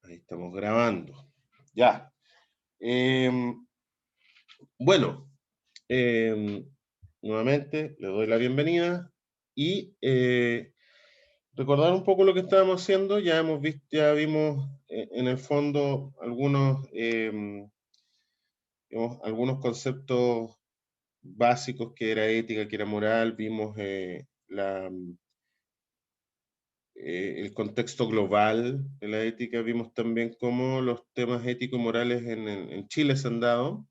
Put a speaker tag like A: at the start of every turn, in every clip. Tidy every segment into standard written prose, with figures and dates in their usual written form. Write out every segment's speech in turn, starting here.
A: Ahí estamos grabando. Ya. Bueno, em, nuevamente le doy la bienvenida y recordar un poco lo que estábamos haciendo. Ya hemos visto, ya vimos en el fondo algunos conceptos básicos que era ética, que era moral. Vimos el contexto global de la ética. Vimos también cómo los temas éticos y morales en Chile se han dado,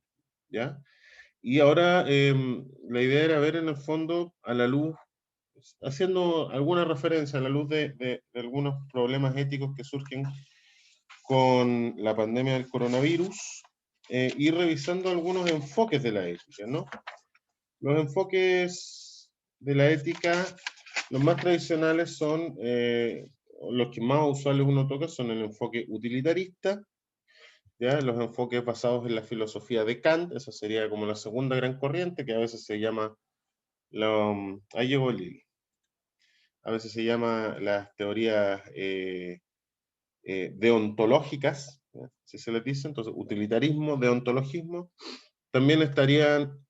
A: ¿ya? Y ahora la idea era ver en el fondo a la luz, haciendo alguna referencia a la luz de algunos problemas éticos que surgen con la pandemia del coronavirus, y revisando algunos enfoques de la ética, ¿no? Los enfoques de la ética, los más tradicionales son, los que más usuales uno toca, son el enfoque utilitarista, ¿ya? Los enfoques basados en la filosofía de Kant. Esa sería como la segunda gran corriente, que a veces se llama, ahí llegó Lili, a veces se llama las teorías deontológicas, ¿ya? Si se les dice, entonces utilitarismo, deontologismo. También estarían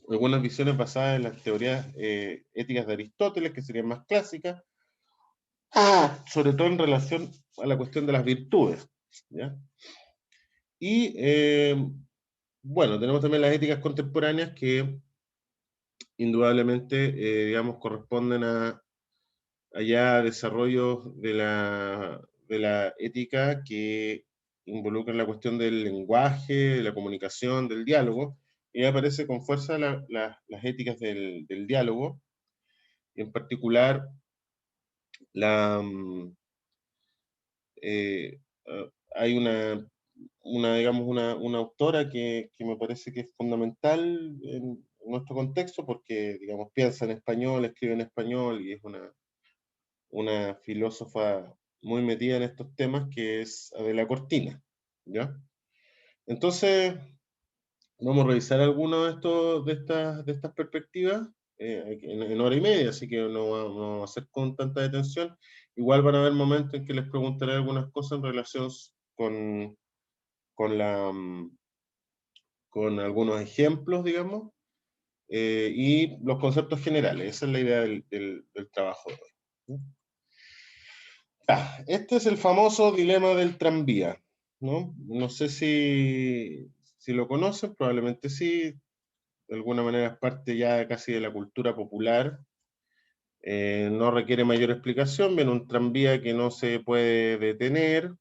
A: algunas visiones basadas en las teorías éticas de Aristóteles, que serían más clásicas, sobre todo en relación a la cuestión de las virtudes, ¿ya? Y bueno, tenemos también las éticas contemporáneas que indudablemente, digamos, corresponden a allá desarrollos de la ética que involucran la cuestión del lenguaje, de la comunicación, del diálogo, y aparece con fuerza las éticas del diálogo, y en particular la, hay digamos, una autora que me parece que es fundamental en nuestro contexto porque, digamos, piensa en español, escribe en español y es una filósofa muy metida en estos temas, que es Adela Cortina, ¿ya? Entonces, vamos a revisar algunas de estas perspectivas en hora y media, así que no vamos a hacer con tanta detención. Igual van a haber momentos en que les preguntaré algunas cosas en relación con, con, la, con algunos ejemplos, digamos, y los conceptos generales. Esa es la idea del trabajo de hoy. Este es el famoso dilema del tranvía, ¿no? No sé si lo conocen, probablemente sí, de alguna manera es parte ya casi de la cultura popular. No requiere mayor explicación. Viene un tranvía que no se puede detener.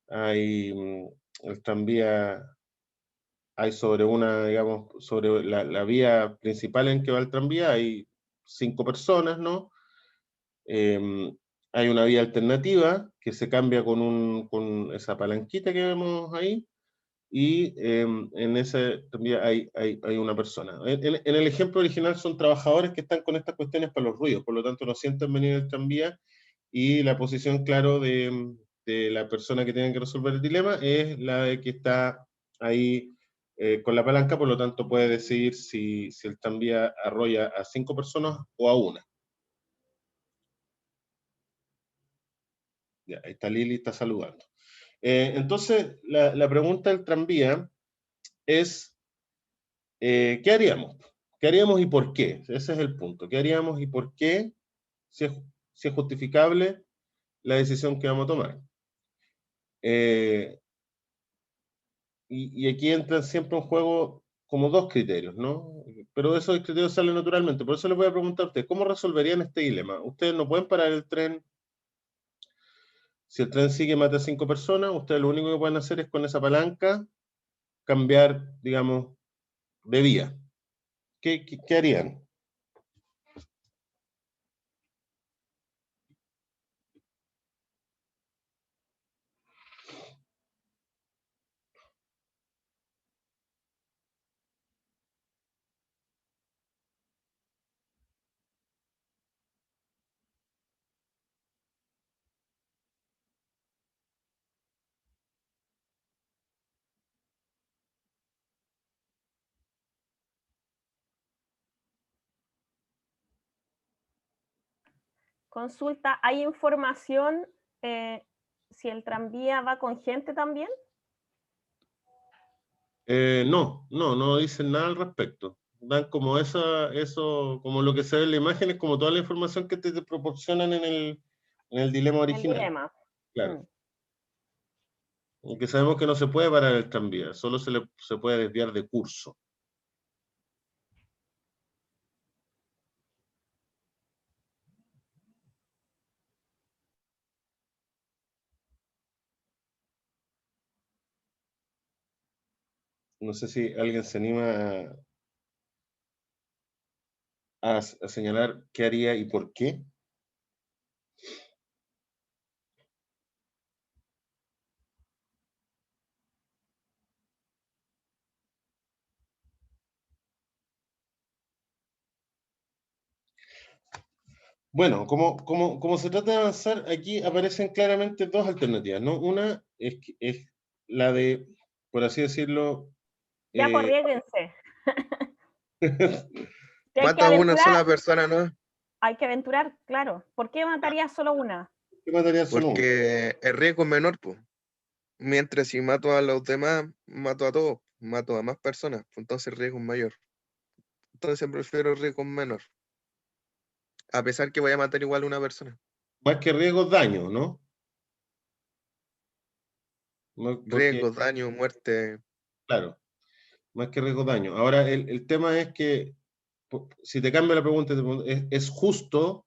A: Hay el tranvía, hay sobre digamos, sobre la vía principal en que va el tranvía, hay 5 personas, ¿no? Eh, Hay una vía alternativa que se cambia con esa palanquita que vemos ahí, y en ese tranvía hay una persona. En el ejemplo original son trabajadores que están con estas cuestiones para los ruidos, por lo tanto no sienten venir el tranvía, y la posición, claro, de la persona que tiene que resolver el dilema es la de que está ahí con la palanca, por lo tanto puede decidir si el tranvía arrolla a 5 personas o a una. Ya, ahí está Lili, está saludando. Entonces, la pregunta del tranvía es, ¿qué haríamos? ¿Qué haríamos y por qué? Ese es el punto. ¿Qué haríamos y por qué? Si es, si es justificable la decisión que vamos a tomar. Eh, y aquí entran siempre en juego como dos criterios, ¿no? Pero esos criterios salen naturalmente. Por eso les voy a preguntar a ustedes, ¿cómo resolverían este dilema? Ustedes no pueden parar el tren. Si el tren sigue, mata a 5 personas, ustedes lo único que pueden hacer es con esa palanca cambiar, digamos, de vía. ¿Qué harían?
B: Consulta, ¿hay información si el tranvía va con gente también.
A: No dicen nada al respecto. Dan como eso, como lo que se ve en la imagen, es como toda la información que te proporcionan en el dilema
B: El
A: original.
B: dilema.
A: Claro. Aunque sabemos que no se puede parar el tranvía, solo se puede desviar de curso. No sé si alguien se anima a señalar qué haría y por qué. Bueno, como se trata de avanzar, aquí aparecen claramente dos alternativas, ¿no? Una es la de, por así decirlo,
B: Ya, pues
A: eh,
B: arriésguense. Si hay que
C: Mato a una
B: aventurar,
C: sola persona, ¿no?
B: hay que aventurar, claro. ¿Por qué mataría solo una?
A: ¿qué material son uno?
C: Porque el riesgo es menor, pues. Mientras si mato a los demás, mato a todos, mato a más personas, pues entonces el riesgo es mayor. Entonces prefiero el riesgo menor. A pesar que voy a matar igual a una persona.
A: Más que riesgos, daño, ¿no? Porque,
C: Riesgos, daño, muerte.
A: claro, más que riesgos, daño. Ahora, el tema es que, si te cambio la pregunta, ¿es justo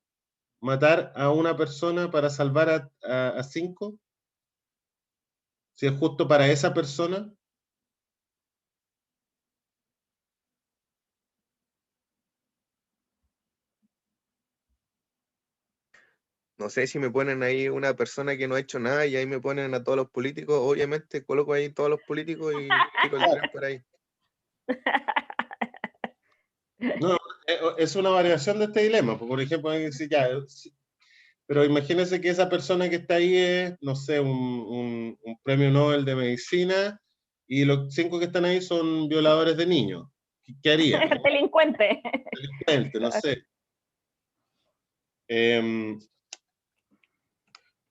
A: matar a una persona para salvar a cinco? Si es justo para esa persona.
C: No sé si me ponen ahí una persona que no ha hecho nada y ahí me ponen a todos los políticos. Obviamente coloco ahí todos los políticos y tiro el tren por ahí.
A: No, es una variación de este dilema. Por ejemplo, hay que decir, ya, pero imagínense que esa persona que está ahí es, no sé, un premio Nobel de medicina y los cinco que están ahí son violadores de niños. ¿Qué haría?
B: Delincuente.
A: Delincuente, no sé.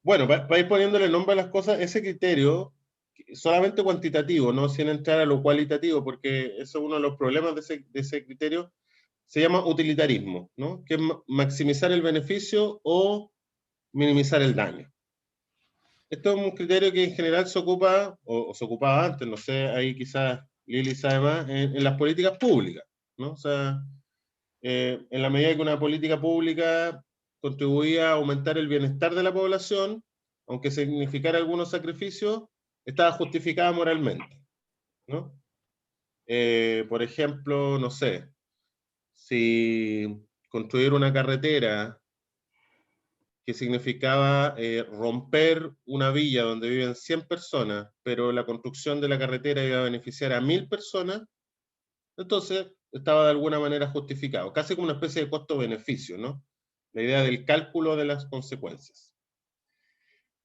A: Bueno, para ir poniéndole nombre a las cosas, ese criterio, solamente cuantitativo, ¿no? Sin entrar a lo cualitativo, porque eso es uno de los problemas de ese criterio, se llama utilitarismo, ¿no? Que es maximizar el beneficio o minimizar el daño. Esto es un criterio que en general se ocupa, o se ocupaba antes, no sé, ahí quizás Lili sabe más, en las políticas públicas, ¿no? O sea, en la medida que una política pública contribuía a aumentar el bienestar de la población, aunque significara algunos sacrificios, estaba justificada moralmente, ¿no? Por ejemplo, no sé, si construir una carretera que significaba romper una villa donde viven 100 personas, pero la construcción de la carretera iba a beneficiar a 1000 personas, entonces estaba de alguna manera justificado, casi como una especie de costo-beneficio, ¿no? La idea del cálculo de las consecuencias.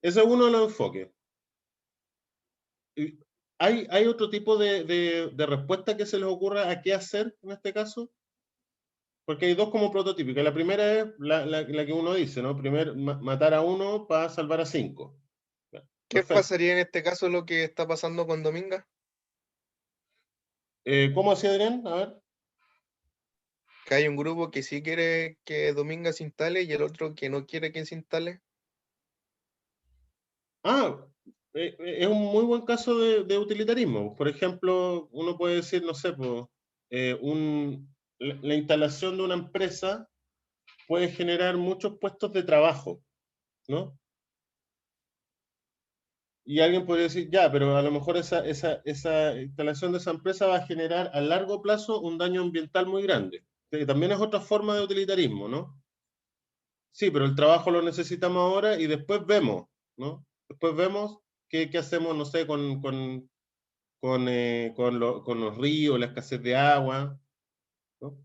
A: Ese es uno de los enfoques. ¿Hay otro tipo de respuesta que se les ocurra a qué hacer en este caso? Porque hay dos como prototípicas. La primera es la que uno dice, ¿no? Primero, matar a uno para salvar a cinco.
C: ¿Qué
A: Perfecto.
C: pasaría en este caso lo que está pasando con Dominga?
A: ¿Cómo hacía Adrián? A ver.
C: Que hay un grupo que sí quiere que Dominga se instale y el otro que no quiere que se instale.
A: Ah, es un muy buen caso de utilitarismo. Por ejemplo, uno puede decir, no sé, pues, la instalación de una empresa puede generar muchos puestos de trabajo, ¿no? Y alguien podría decir, ya, pero a lo mejor esa instalación de esa empresa va a generar a largo plazo un daño ambiental muy grande, que también es otra forma de utilitarismo, ¿no? Sí, pero el trabajo lo necesitamos ahora y después vemos, ¿no? Después vemos qué hacemos, no sé, con los ríos, la escasez de agua, ¿no?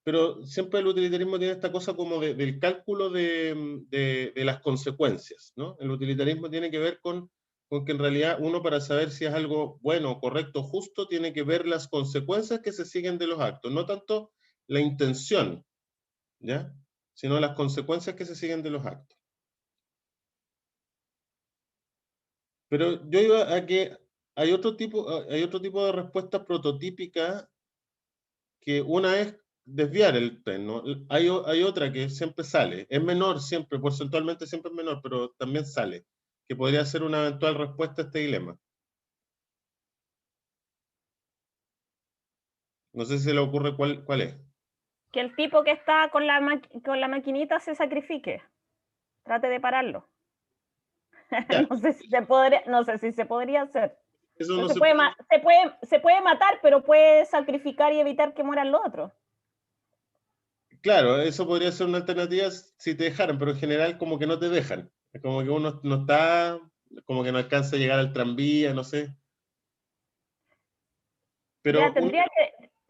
A: Pero siempre el utilitarismo tiene esta cosa como del cálculo de las consecuencias, ¿no? El utilitarismo tiene que ver con que en realidad uno, para saber si es algo bueno, correcto, justo, tiene que ver las consecuencias que se siguen de los actos, no tanto la intención, ¿ya? Sino las consecuencias que se siguen de los actos. Pero yo iba a que hay otro tipo de respuesta prototípica, que una es desviar el tren, ¿no? Hay otra que siempre sale, es menor siempre, porcentualmente siempre es menor, pero también sale, que podría ser una eventual respuesta a este dilema. No sé si se le ocurre cuál es.
B: Que el tipo que está con la maquinita se sacrifique. Trate de pararlo.
A: Ya,
B: No sé si se podría hacer.
A: eso
B: Pero
A: no se puede.
B: se puede matar, pero puede sacrificar y evitar que mueran los otros.
A: Claro, eso podría ser una alternativa si te dejaran, pero en general como que no te dejan. Es como que uno no está, como que no alcanza a llegar al tranvía, no sé.
B: Ya
A: Pero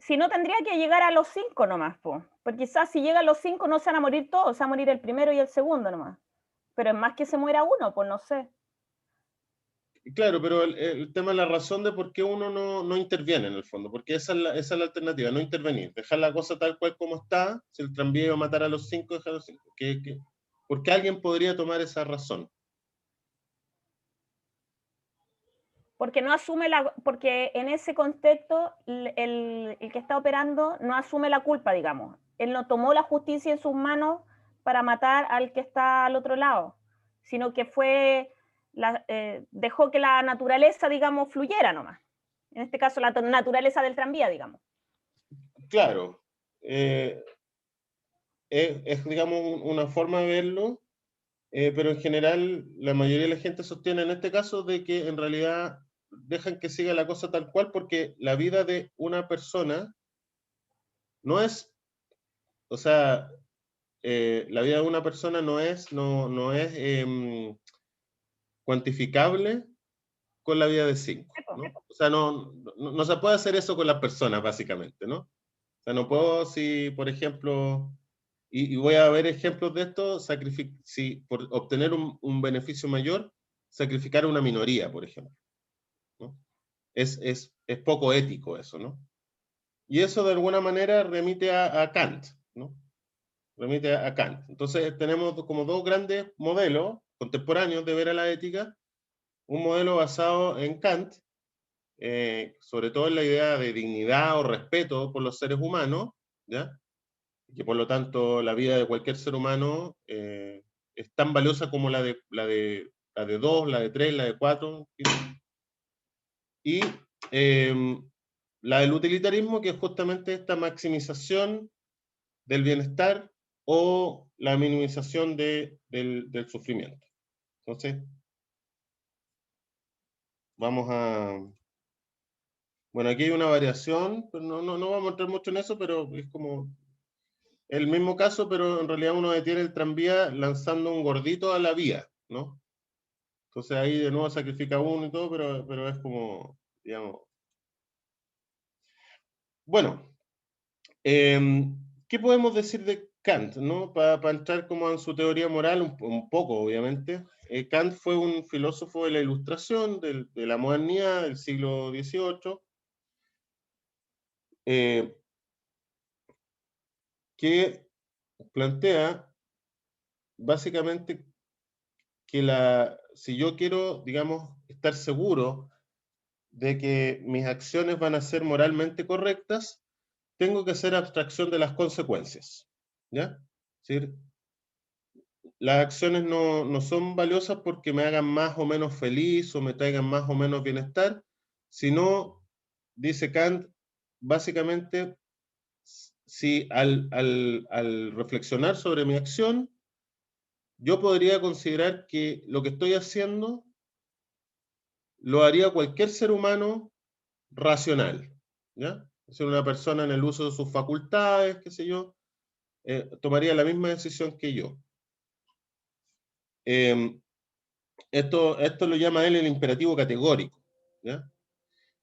B: si no tendría que llegar a los 5 nomás, po. Porque quizás si llega a los 5 no se van a morir todos, se va a morir el primero y el segundo nomás. Pero es más que se muera uno, pues no sé.
A: claro, pero el tema es la razón de por qué uno no interviene en el fondo, porque esa es la alternativa, no intervenir, dejar la cosa tal cual como está. Si el tranvía iba a matar a los 5, dejar a los 5. ¿Por qué alguien podría tomar esa razón?
B: Porque no asume porque en ese contexto el que está operando no asume la culpa, digamos. Él no tomó la justicia en sus manos para matar al que está al otro lado, sino que dejó que la naturaleza, digamos, fluyera nomás. En este caso, la naturaleza del tranvía, digamos.
A: Claro, eh, digamos, una forma de verlo, pero en general la mayoría de la gente sostiene en este caso de que en realidad dejan que siga la cosa tal cual, porque la vida de una persona no es, o sea, la vida de una persona no es cuantificable con la vida de 5, ¿no? O sea, no se puede hacer eso con las personas, básicamente, ¿no? O sea, no puedo, si, por ejemplo, y voy a ver ejemplos de esto, si por obtener un beneficio mayor, sacrificar a una minoría, por ejemplo, ¿no? Es poco ético eso, ¿no? Y eso de alguna manera remite a Kant, ¿no? Remite a Kant. Entonces tenemos como dos grandes modelos contemporáneos de ver a la ética, un modelo basado en Kant, sobre todo en la idea de dignidad o respeto por los seres humanos, ¿ya? Que por lo tanto la vida de cualquier ser humano es tan valiosa como la de dos, la de tres, la de cuatro, y la del utilitarismo, que es justamente esta maximización del bienestar o la minimización del sufrimiento. Entonces, vamos a... Bueno, aquí hay una variación, pero no vamos a entrar mucho en eso, pero es como el mismo caso, pero en realidad uno detiene el tranvía lanzando un gordito a la vía, ¿no? Entonces ahí de nuevo sacrifica uno y todo, pero es como, digamos... Bueno, ¿qué podemos decir de Kant, ¿no? Para entrar como en su teoría moral, un poco, obviamente. Kant fue un filósofo de la Ilustración, de la modernidad del siglo XVIII, eh, que plantea básicamente que si yo quiero, digamos, estar seguro de que mis acciones van a ser moralmente correctas, tengo que hacer abstracción de las consecuencias, ¿ya? Es decir, las acciones no son valiosas porque me hagan más o menos feliz o me traigan más o menos bienestar, sino, dice Kant, básicamente, si al reflexionar sobre mi acción, yo podría considerar que lo que estoy haciendo lo haría cualquier ser humano racional, ¿ya? Es decir, una persona en el uso de sus facultades, qué sé yo, tomaría la misma decisión que yo. Eh, esto lo llama él el imperativo categórico, ¿ya?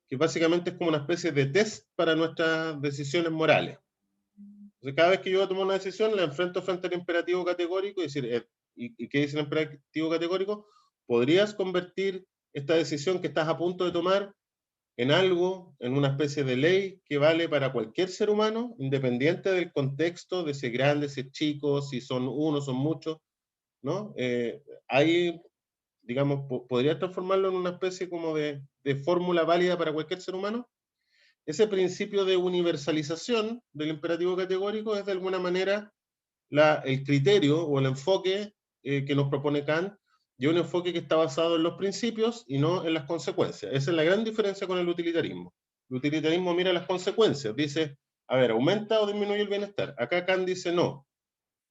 A: Que básicamente es como una especie de test para nuestras decisiones morales. Entonces, cada vez que yo voy a tomar una decisión, la enfrento frente al imperativo categórico y decir, ¿y qué dice el imperativo categórico? ¿Podrías convertir esta decisión que estás a punto de tomar en algo, en una especie de ley que vale para cualquier ser humano, independiente del contexto, de si es grande, si es chico, si son uno, son muchos, ¿no? Hay digamos, podría transformarlo en una especie como de fórmula válida para cualquier ser humano. Ese principio de universalización del imperativo categórico es de alguna manera el criterio o el enfoque que nos propone Kant, y un enfoque que está basado en los principios y no en las consecuencias. Esa es la gran diferencia con el utilitarismo. El utilitarismo mira las consecuencias, dice, a ver, ¿aumenta o disminuye el bienestar? Acá Kant dice, no,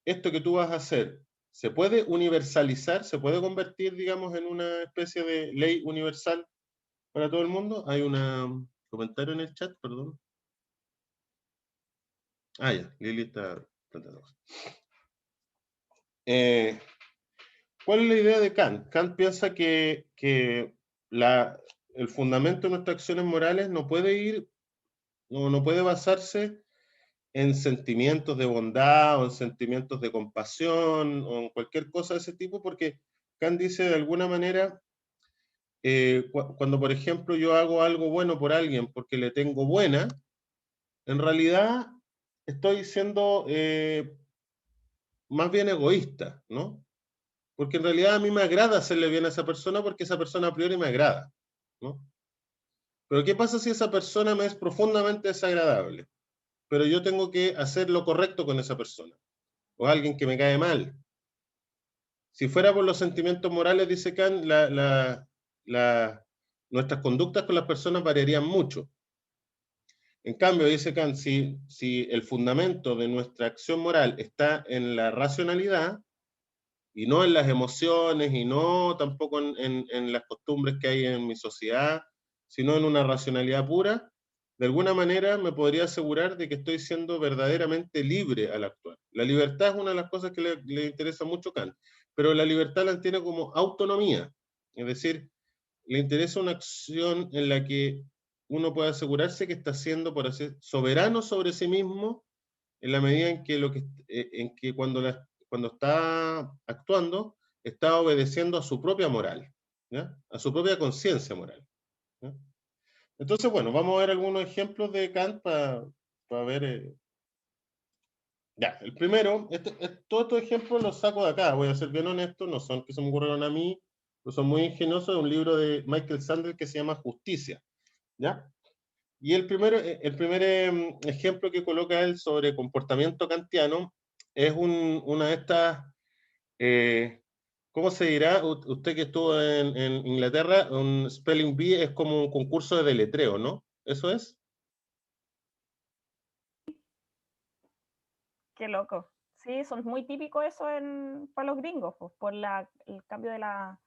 A: esto que tú vas a hacer se puede universalizar, se puede convertir, digamos, en una especie de ley universal para todo el mundo. Hay un comentario en el chat, perdón. Ah, ya, Lili está planteando cosas. ¿Cuál es la idea de Kant? Kant piensa que el fundamento de nuestras acciones morales no puede basarse en sentimientos de bondad o en sentimientos de compasión o en cualquier cosa de ese tipo, porque Kant dice de alguna manera, cuando por ejemplo yo hago algo bueno por alguien porque le tengo buena, en realidad estoy siendo más bien egoísta, ¿no? Porque en realidad a mí me agrada hacerle bien a esa persona porque esa persona a priori me agrada, ¿no? Pero ¿qué pasa si esa persona me es profundamente desagradable? Pero yo tengo que hacer lo correcto con esa persona. O alguien que me cae mal. Si fuera por los sentimientos morales, dice Kant, nuestras conductas con las personas variarían mucho. En cambio, dice Kant, si el fundamento de nuestra acción moral está en la racionalidad, y no en las emociones, y no tampoco en las costumbres que hay en mi sociedad, sino en una racionalidad pura, de alguna manera me podría asegurar de que estoy siendo verdaderamente libre al actuar. La libertad es una de las cosas que le interesa mucho a Kant, pero la libertad la entiende como autonomía, es decir, le interesa una acción en la que uno puede asegurarse que está siendo, por así, soberano sobre sí mismo, en la medida en que, cuando está actuando, está obedeciendo a su propia moral, ¿ya? A su propia conciencia moral, ¿ya? Entonces, bueno, vamos a ver algunos ejemplos de Kant para ver. Ya, el primero, todos estos ejemplos los saco de acá, voy a ser bien honesto, no son que se me ocurrieron a mí, pero son muy ingeniosos de un libro de Michael Sandel que se llama Justicia, ¿ya? Y el primer ejemplo que coloca él sobre comportamiento kantiano es una de estas, eh, ¿cómo se dirá? Usted que estuvo en Inglaterra, un Spelling Bee es como un concurso de deletreo, ¿no? ¿Eso es?
B: Qué loco. Sí, son muy típicos eso para los gringos, pues, por el cambio de la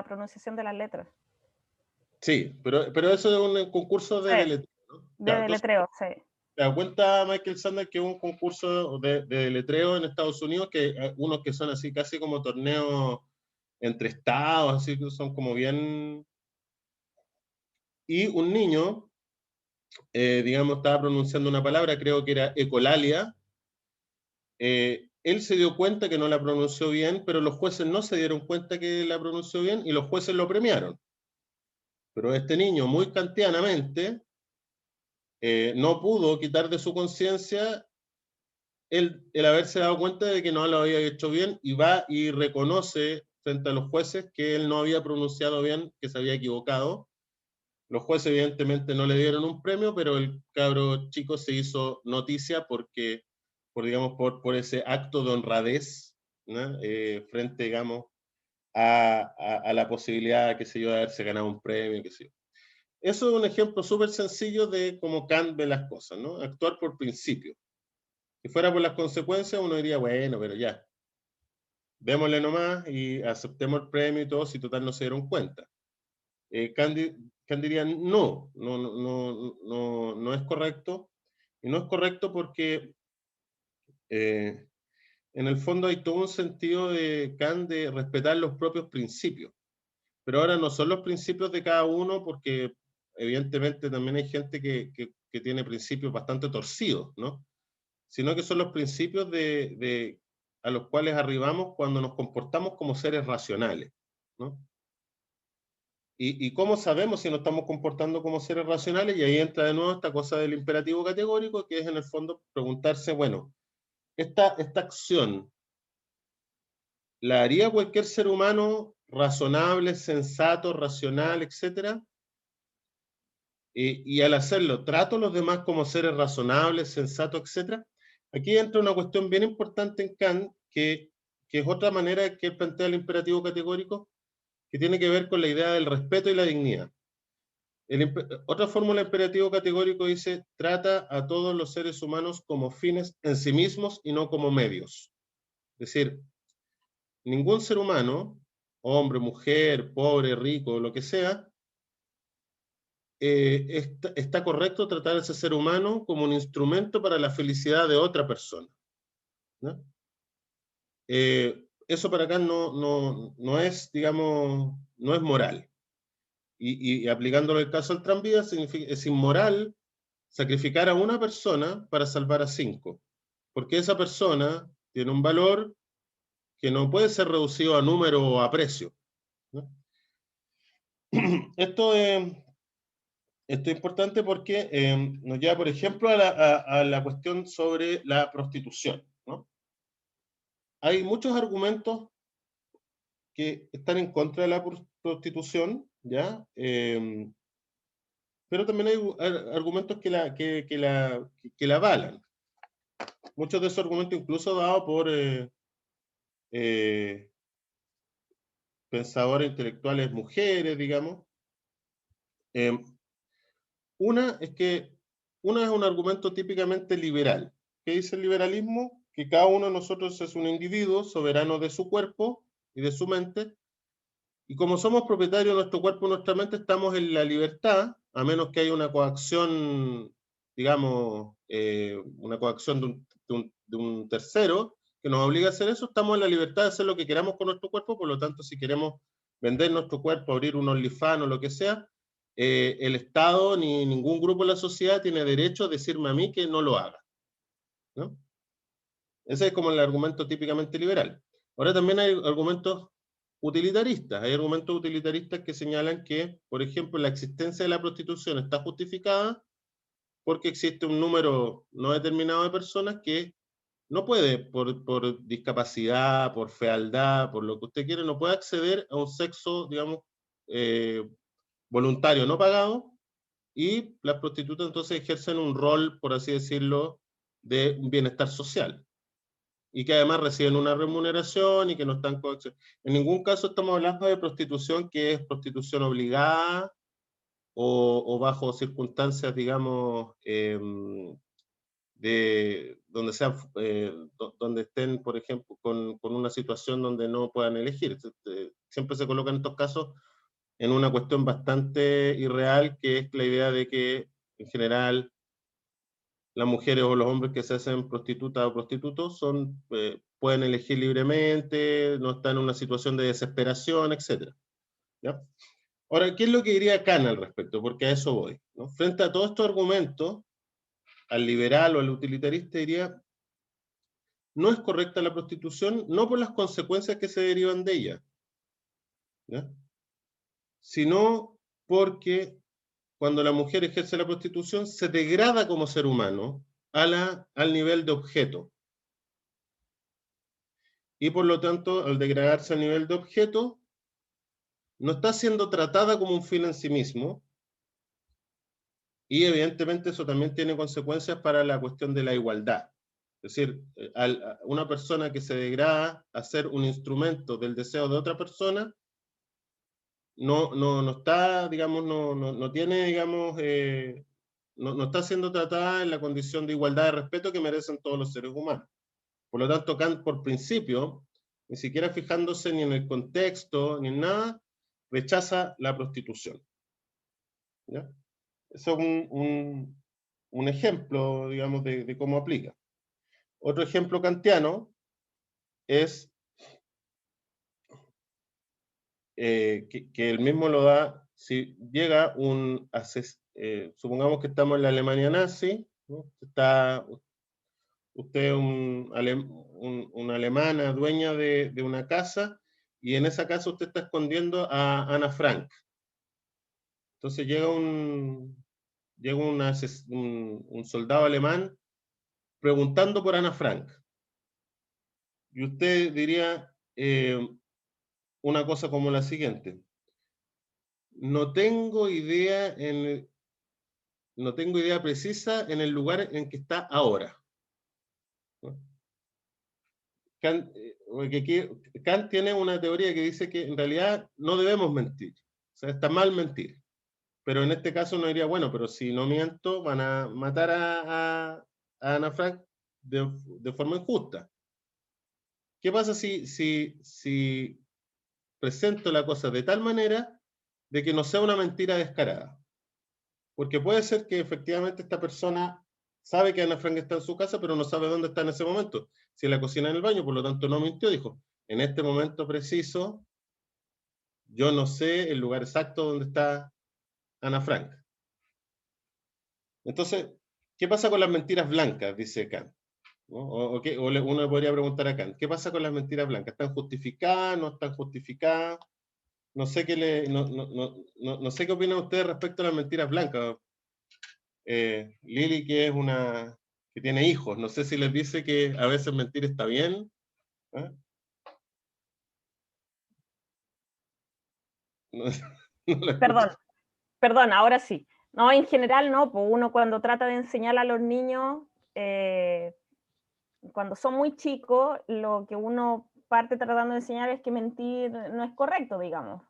B: pronunciación de las letras.
A: Sí, pero eso es un concurso de deletreo, ¿no?
B: De deletreo, sí.
A: ¿Te das cuenta, Michael Sanders, que es un concurso de deletreo en Estados Unidos, que unos que son así casi como torneos entre estados, así que son como bien... Y un niño, digamos, estaba pronunciando una palabra, creo que era ecolalia, él se dio cuenta que no la pronunció bien, pero los jueces no se dieron cuenta que la pronunció bien y los jueces lo premiaron. Pero este niño, muy kantianamente, no pudo quitar de su conciencia el haberse dado cuenta de que no lo había hecho bien, y va y reconoce frente a los jueces que él no había pronunciado bien, que se había equivocado. Los jueces evidentemente no le dieron un premio, pero el cabro chico se hizo noticia digamos, por ese acto de honradez, ¿no? Frente, digamos, a la posibilidad, qué sé yo, de haberse ganado un premio, qué sé yo. Eso es un ejemplo súper sencillo de cómo Kant ve las cosas, ¿no? Actuar por principio. Si fuera por las consecuencias, uno diría, bueno, pero ya, démosle nomás y aceptemos el premio y todo, si total no se dieron cuenta. Kant diría, no es correcto, y no es correcto porque en el fondo hay todo un sentido de Kant de respetar los propios principios, pero ahora no son los principios de cada uno, porque evidentemente también hay gente que tiene principios bastante torcidos, ¿no? Sino que son los principios a los cuales arribamos cuando nos comportamos como seres racionales, ¿no? ¿Y cómo sabemos si nos estamos comportando como seres racionales? Y ahí entra de nuevo esta cosa del imperativo categórico, que es en el fondo preguntarse, bueno, esta acción, ¿la haría cualquier ser humano razonable, sensato, racional, etc. Y al hacerlo, trato a los demás como seres razonables, sensatos, etc. Aquí entra una cuestión bien importante en Kant, que es otra manera que él plantea el imperativo categórico, que tiene que ver con la idea del respeto y la dignidad. Otra fórmula imperativo categórico dice, trata a todos los seres humanos como fines en sí mismos y no como medios. Es decir, ningún ser humano, hombre, mujer, pobre, rico, lo que sea, está correcto tratar a ese ser humano como un instrumento para la felicidad de otra persona, ¿no? Eso para acá no es, digamos, no es moral. Y aplicándolo el caso del tranvía, es inmoral sacrificar a una persona para salvar a 5, porque esa persona tiene un valor que no puede ser reducido a número o a precio, ¿no? Esto es importante porque nos lleva, por ejemplo, a la cuestión sobre la prostitución, ¿no? Hay muchos argumentos que están en contra de la prostitución, ¿ya? Pero también hay argumentos que la avalan. Muchos de esos argumentos incluso dados por pensadores intelectuales mujeres, digamos. Una es un argumento típicamente liberal. ¿Qué dice el liberalismo? Que cada uno de nosotros es un individuo soberano de su cuerpo y de su mente, y como somos propietarios de nuestro cuerpo y nuestra mente, estamos en la libertad, a menos que haya una coacción, digamos, una coacción de un tercero que nos obliga a hacer eso. Estamos en la libertad de hacer lo que queramos con nuestro cuerpo. Por lo tanto, si queremos vender nuestro cuerpo, abrir un OnlyFans o lo que sea, el Estado ni ningún grupo de la sociedad tiene derecho a decirme a mí que no lo haga, ¿no? Ese es como el argumento típicamente liberal. Ahora también hay argumentos utilitaristas. Hay argumentos utilitaristas que señalan que, por ejemplo, la existencia de la prostitución está justificada porque existe un número no determinado de personas que no puede, por discapacidad, por fealdad, por lo que usted quiere, no puede acceder a un sexo, digamos, voluntario no pagado, y las prostitutas entonces ejercen un rol, por así decirlo, de bienestar social, y que además reciben una remuneración y que no están en ningún caso estamos hablando de prostitución que es prostitución obligada o bajo circunstancias, digamos, de donde sean, donde estén, por ejemplo, con una situación donde no puedan elegir. Siempre se colocan estos casos en una cuestión bastante irreal, que es la idea de que, en general, las mujeres o los hombres que se hacen prostitutas o prostitutos pueden elegir libremente, no están en una situación de desesperación, etc. ¿Ya? Ahora, ¿qué es lo que diría Kant al respecto? Porque a eso voy, ¿no? Frente a todos estos argumentos, al liberal o al utilitarista diría, no es correcta la prostitución, no por las consecuencias que se derivan de ella, ¿ya? Sino porque cuando la mujer ejerce la prostitución se degrada como ser humano al nivel de objeto. Y por lo tanto, al degradarse al nivel de objeto, no está siendo tratada como un fin en sí mismo, y evidentemente eso también tiene consecuencias para la cuestión de la igualdad. Es decir, una persona que se degrada a ser un instrumento del deseo de otra persona, no está, digamos, no tiene, digamos, no está siendo tratada en la condición de igualdad de respeto que merecen todos los seres humanos. Por lo tanto, Kant, por principio, ni siquiera fijándose ni en el contexto, ni en nada, rechaza la prostitución, ¿ya? Eso es un ejemplo, digamos, de cómo aplica. Otro ejemplo kantiano es que él mismo lo da si llega supongamos que estamos en la Alemania nazi, ¿no? Usted es una alemana dueña de una casa, y en esa casa usted está escondiendo a Ana Frank. Entonces llega un soldado alemán preguntando por Ana Frank. Y usted diría, una cosa como la siguiente. No tengo idea no tengo idea precisa en el lugar en que está ahora, ¿no? Kant, Kant tiene una teoría que dice que en realidad no debemos mentir. O sea, está mal mentir. Pero en este caso uno diría, bueno, pero si no miento, van a matar a Ana Frank de forma injusta. ¿Qué pasa si presento la cosa de tal manera de que no sea una mentira descarada? Porque puede ser que efectivamente esta persona sabe que Ana Frank está en su casa, pero no sabe dónde está en ese momento. Si en la cocina, en el baño, por lo tanto no mintió, dijo, en este momento preciso, yo no sé el lugar exacto donde está Ana Frank. Entonces, ¿qué pasa con las mentiras blancas? Dice Kant, ¿no? Uno le podría preguntar a Kant, ¿qué pasa con las mentiras blancas? ¿Están justificadas? ¿No están justificadas? No sé no sé qué opinan ustedes respecto a las mentiras blancas. Lili, que tiene hijos, no sé si les dice que a veces mentir está bien. ¿Eh? No, no la
B: Perdón,
A: escucho.
B: perdón, ahora sí. No, en general no, pues uno cuando trata de enseñar a los niños, cuando son muy chicos, lo que uno parte tratando de enseñar es que mentir no es correcto, digamos.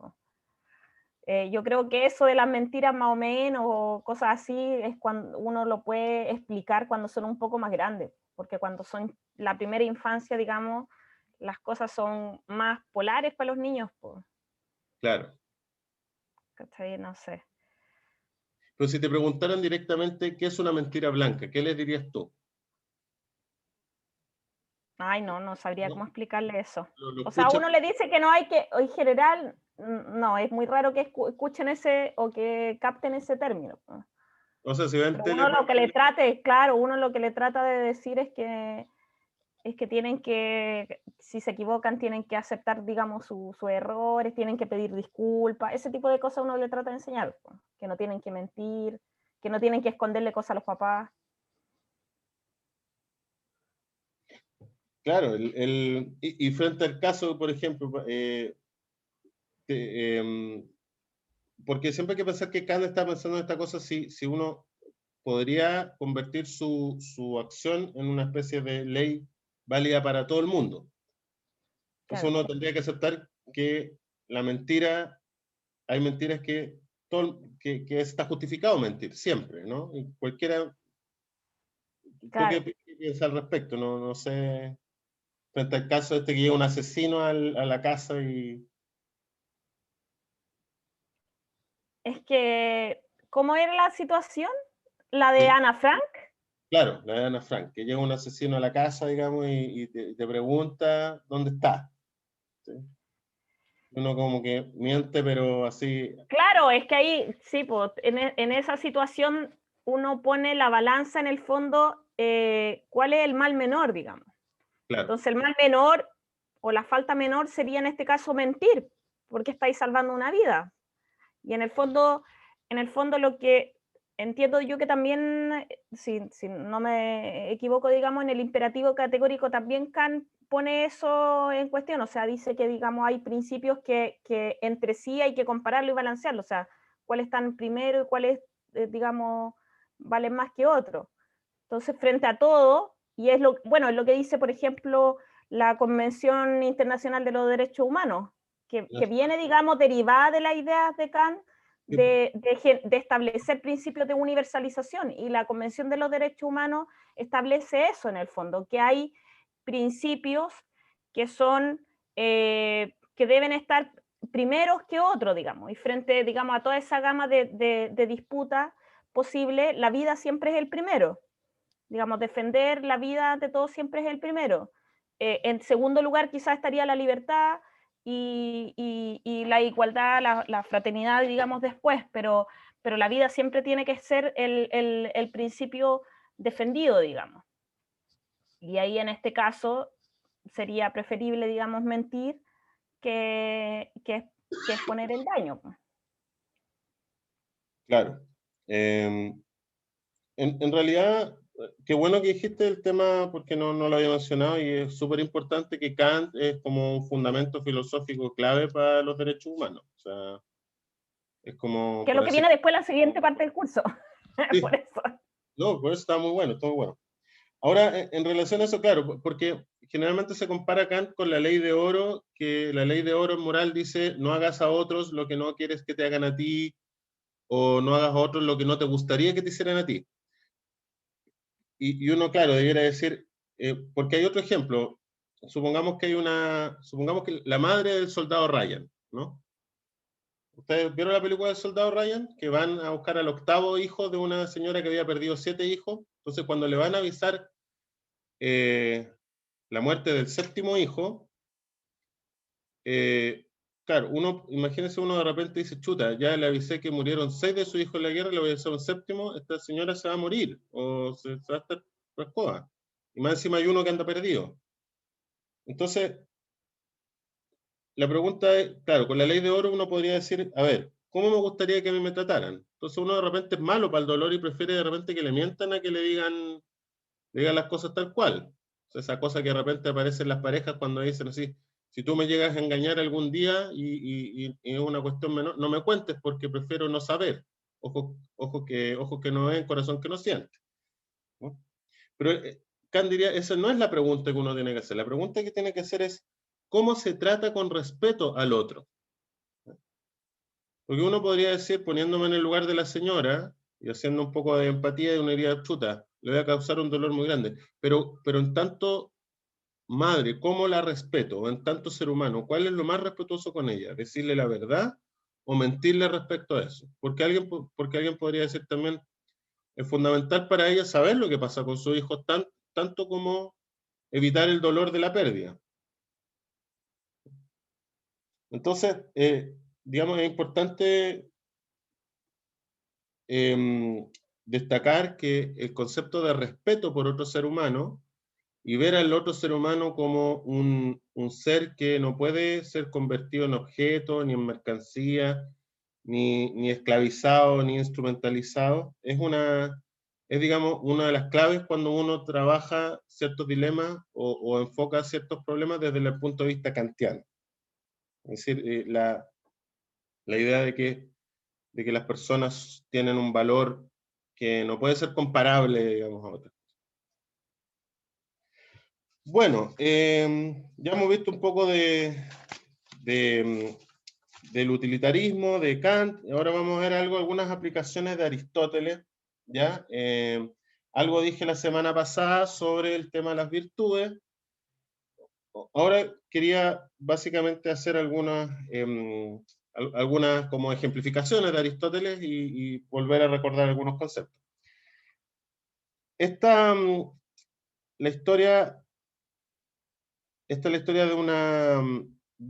B: Yo creo que eso de las mentiras más o menos o cosas así es cuando uno lo puede explicar cuando son un poco más grandes, porque cuando son la primera infancia, digamos, las cosas son más polares para los niños, pues,
A: Claro.
B: ¿cachai? No sé.
A: Pero si te preguntaran directamente qué es una mentira blanca, ¿qué les dirías tú?
B: Ay, no, no sabría
A: ¿No?
B: cómo explicarle eso.
A: Lo
B: O sea,
A: escuchas.
B: uno le dice que no hay que, en general, no, es muy raro que escuchen ese o que capten ese término, pues.
A: O sea, si ven
B: Pero
A: tele,
B: uno lo que le trate, claro, uno lo que le trata de decir es que tienen que, si se equivocan, tienen que aceptar, digamos, sus errores, tienen que pedir disculpas, ese tipo de cosas uno le trata de enseñar, pues, que no tienen que mentir, que no tienen que esconderle cosas a los papás.
A: claro, y frente al caso, por ejemplo, porque siempre hay que pensar que Kant está pensando en esta cosa si uno podría convertir su acción en una especie de ley válida para todo el mundo. Entonces
B: Claro,
A: uno tendría que aceptar que la mentira, hay mentiras que está justificado mentir, siempre, ¿no? Y cualquiera, ¿tú
B: claro.
A: qué piensas al respecto? No, no sé, frente al caso este que llega un asesino a la casa y,
B: Es que, ¿cómo era la situación? La de
A: sí,
B: Ana Frank.
A: claro, la de Ana Frank, que llega un asesino a la casa, digamos, y te pregunta dónde está. ¿Sí? Uno como que miente, pero así,
B: Claro, es que ahí, sí, pues, en esa situación uno pone la balanza en el fondo, cuál es el mal menor, digamos.
A: claro,
B: Entonces el mal menor o la falta menor sería en este caso mentir, porque estáis salvando una vida. Y en el fondo lo que entiendo yo que también, si no me equivoco, digamos, en el imperativo categórico también Kant pone eso en cuestión, o sea, dice que, digamos, hay principios que entre sí hay que compararlo y balancearlo, o sea, cuáles están primero y cuáles, digamos, valen más que otros. Entonces, frente a todo, y es bueno, es lo que dice, por ejemplo, la Convención Internacional de los Derechos Humanos, que viene, digamos, derivada de las ideas de Kant de establecer principios de universalización. Y la Convención de los Derechos Humanos establece eso en el fondo, que hay principios que son, que deben estar primeros que otros, digamos, y frente, digamos, a toda esa gama de disputas posible, la vida siempre es el primero. Digamos, defender la vida de todos siempre es el primero. En segundo lugar, quizás estaría la libertad y la igualdad, la fraternidad, digamos, después, pero la vida siempre tiene que ser el principio defendido, digamos. Y ahí en este caso sería preferible, digamos, mentir que exponer el daño.
A: claro. En realidad, qué bueno que dijiste el tema, porque no lo había mencionado, y es súper importante que Kant es como un fundamento filosófico clave para los derechos humanos. O sea, es como,
B: Que es
A: por
B: lo que
A: así
B: viene después la siguiente parte del curso. Por
A: sí,
B: eso.
A: no, por eso está muy bueno, está muy bueno. Ahora, en relación a eso, claro, porque generalmente se compara Kant con la ley de oro, que la ley de oro en moral dice, no hagas a otros lo que no quieres que te hagan a ti, o no hagas a otros lo que no te gustaría que te hicieran a ti. Y uno, claro, debiera decir, porque hay otro ejemplo, supongamos que la madre del soldado Ryan, ¿no? ¿Ustedes vieron la película del soldado Ryan? Que van a buscar al octavo hijo de una señora que había perdido 7 hijos. Entonces, cuando le van a avisar la muerte del séptimo hijo, claro, imagínense uno de repente dice, chuta, ya le avisé que murieron 6 de sus hijos en la guerra, le voy a avisar un séptimo, esta señora se va a morir, o se va a estar rascoa. Y más encima hay uno que anda perdido. Entonces, la pregunta es, claro, con la ley de oro uno podría decir, a ver, ¿cómo me gustaría que a mí me trataran? Entonces uno de repente es malo para el dolor y prefiere de repente que le mientan a que le digan las cosas tal cual. O sea, esa cosa que de repente aparece en las parejas cuando dicen así, si tú me llegas a engañar algún día y es una cuestión menor, no me cuentes porque prefiero no saber. Ojo que no ven, corazón que no siente, ¿no? Pero Kant diría, esa no es la pregunta que uno tiene que hacer. La pregunta que tiene que hacer es, ¿cómo se trata con respeto al otro? Porque uno podría decir, poniéndome en el lugar de la señora y haciendo un poco de empatía y una herida chuta, le voy a causar un dolor muy grande. Pero en tanto madre, ¿cómo la respeto? O en tanto ser humano, ¿cuál es lo más respetuoso con ella? ¿Decirle la verdad o mentirle respecto a eso? Porque alguien podría decir también, es fundamental para ella saber lo que pasa con su hijo, tanto como evitar el dolor de la pérdida. Entonces, digamos, es importante destacar que el concepto de respeto por otro ser humano y ver al otro ser humano como un ser que no puede ser convertido en objeto, ni en mercancía, ni esclavizado, ni instrumentalizado, es, digamos, una de las claves cuando uno trabaja ciertos dilemas o enfoca ciertos problemas desde el punto de vista kantiano. Es decir, la idea de que las personas tienen un valor que no puede ser comparable, digamos, a otras. Bueno, ya hemos visto un poco de, del utilitarismo, de Kant, y ahora vamos a ver algunas aplicaciones de Aristóteles, ¿ya? Algo dije la semana pasada sobre el tema de las virtudes. Ahora quería básicamente hacer algunas como ejemplificaciones de Aristóteles y volver a recordar algunos conceptos. Esta, la historia, esta es la historia de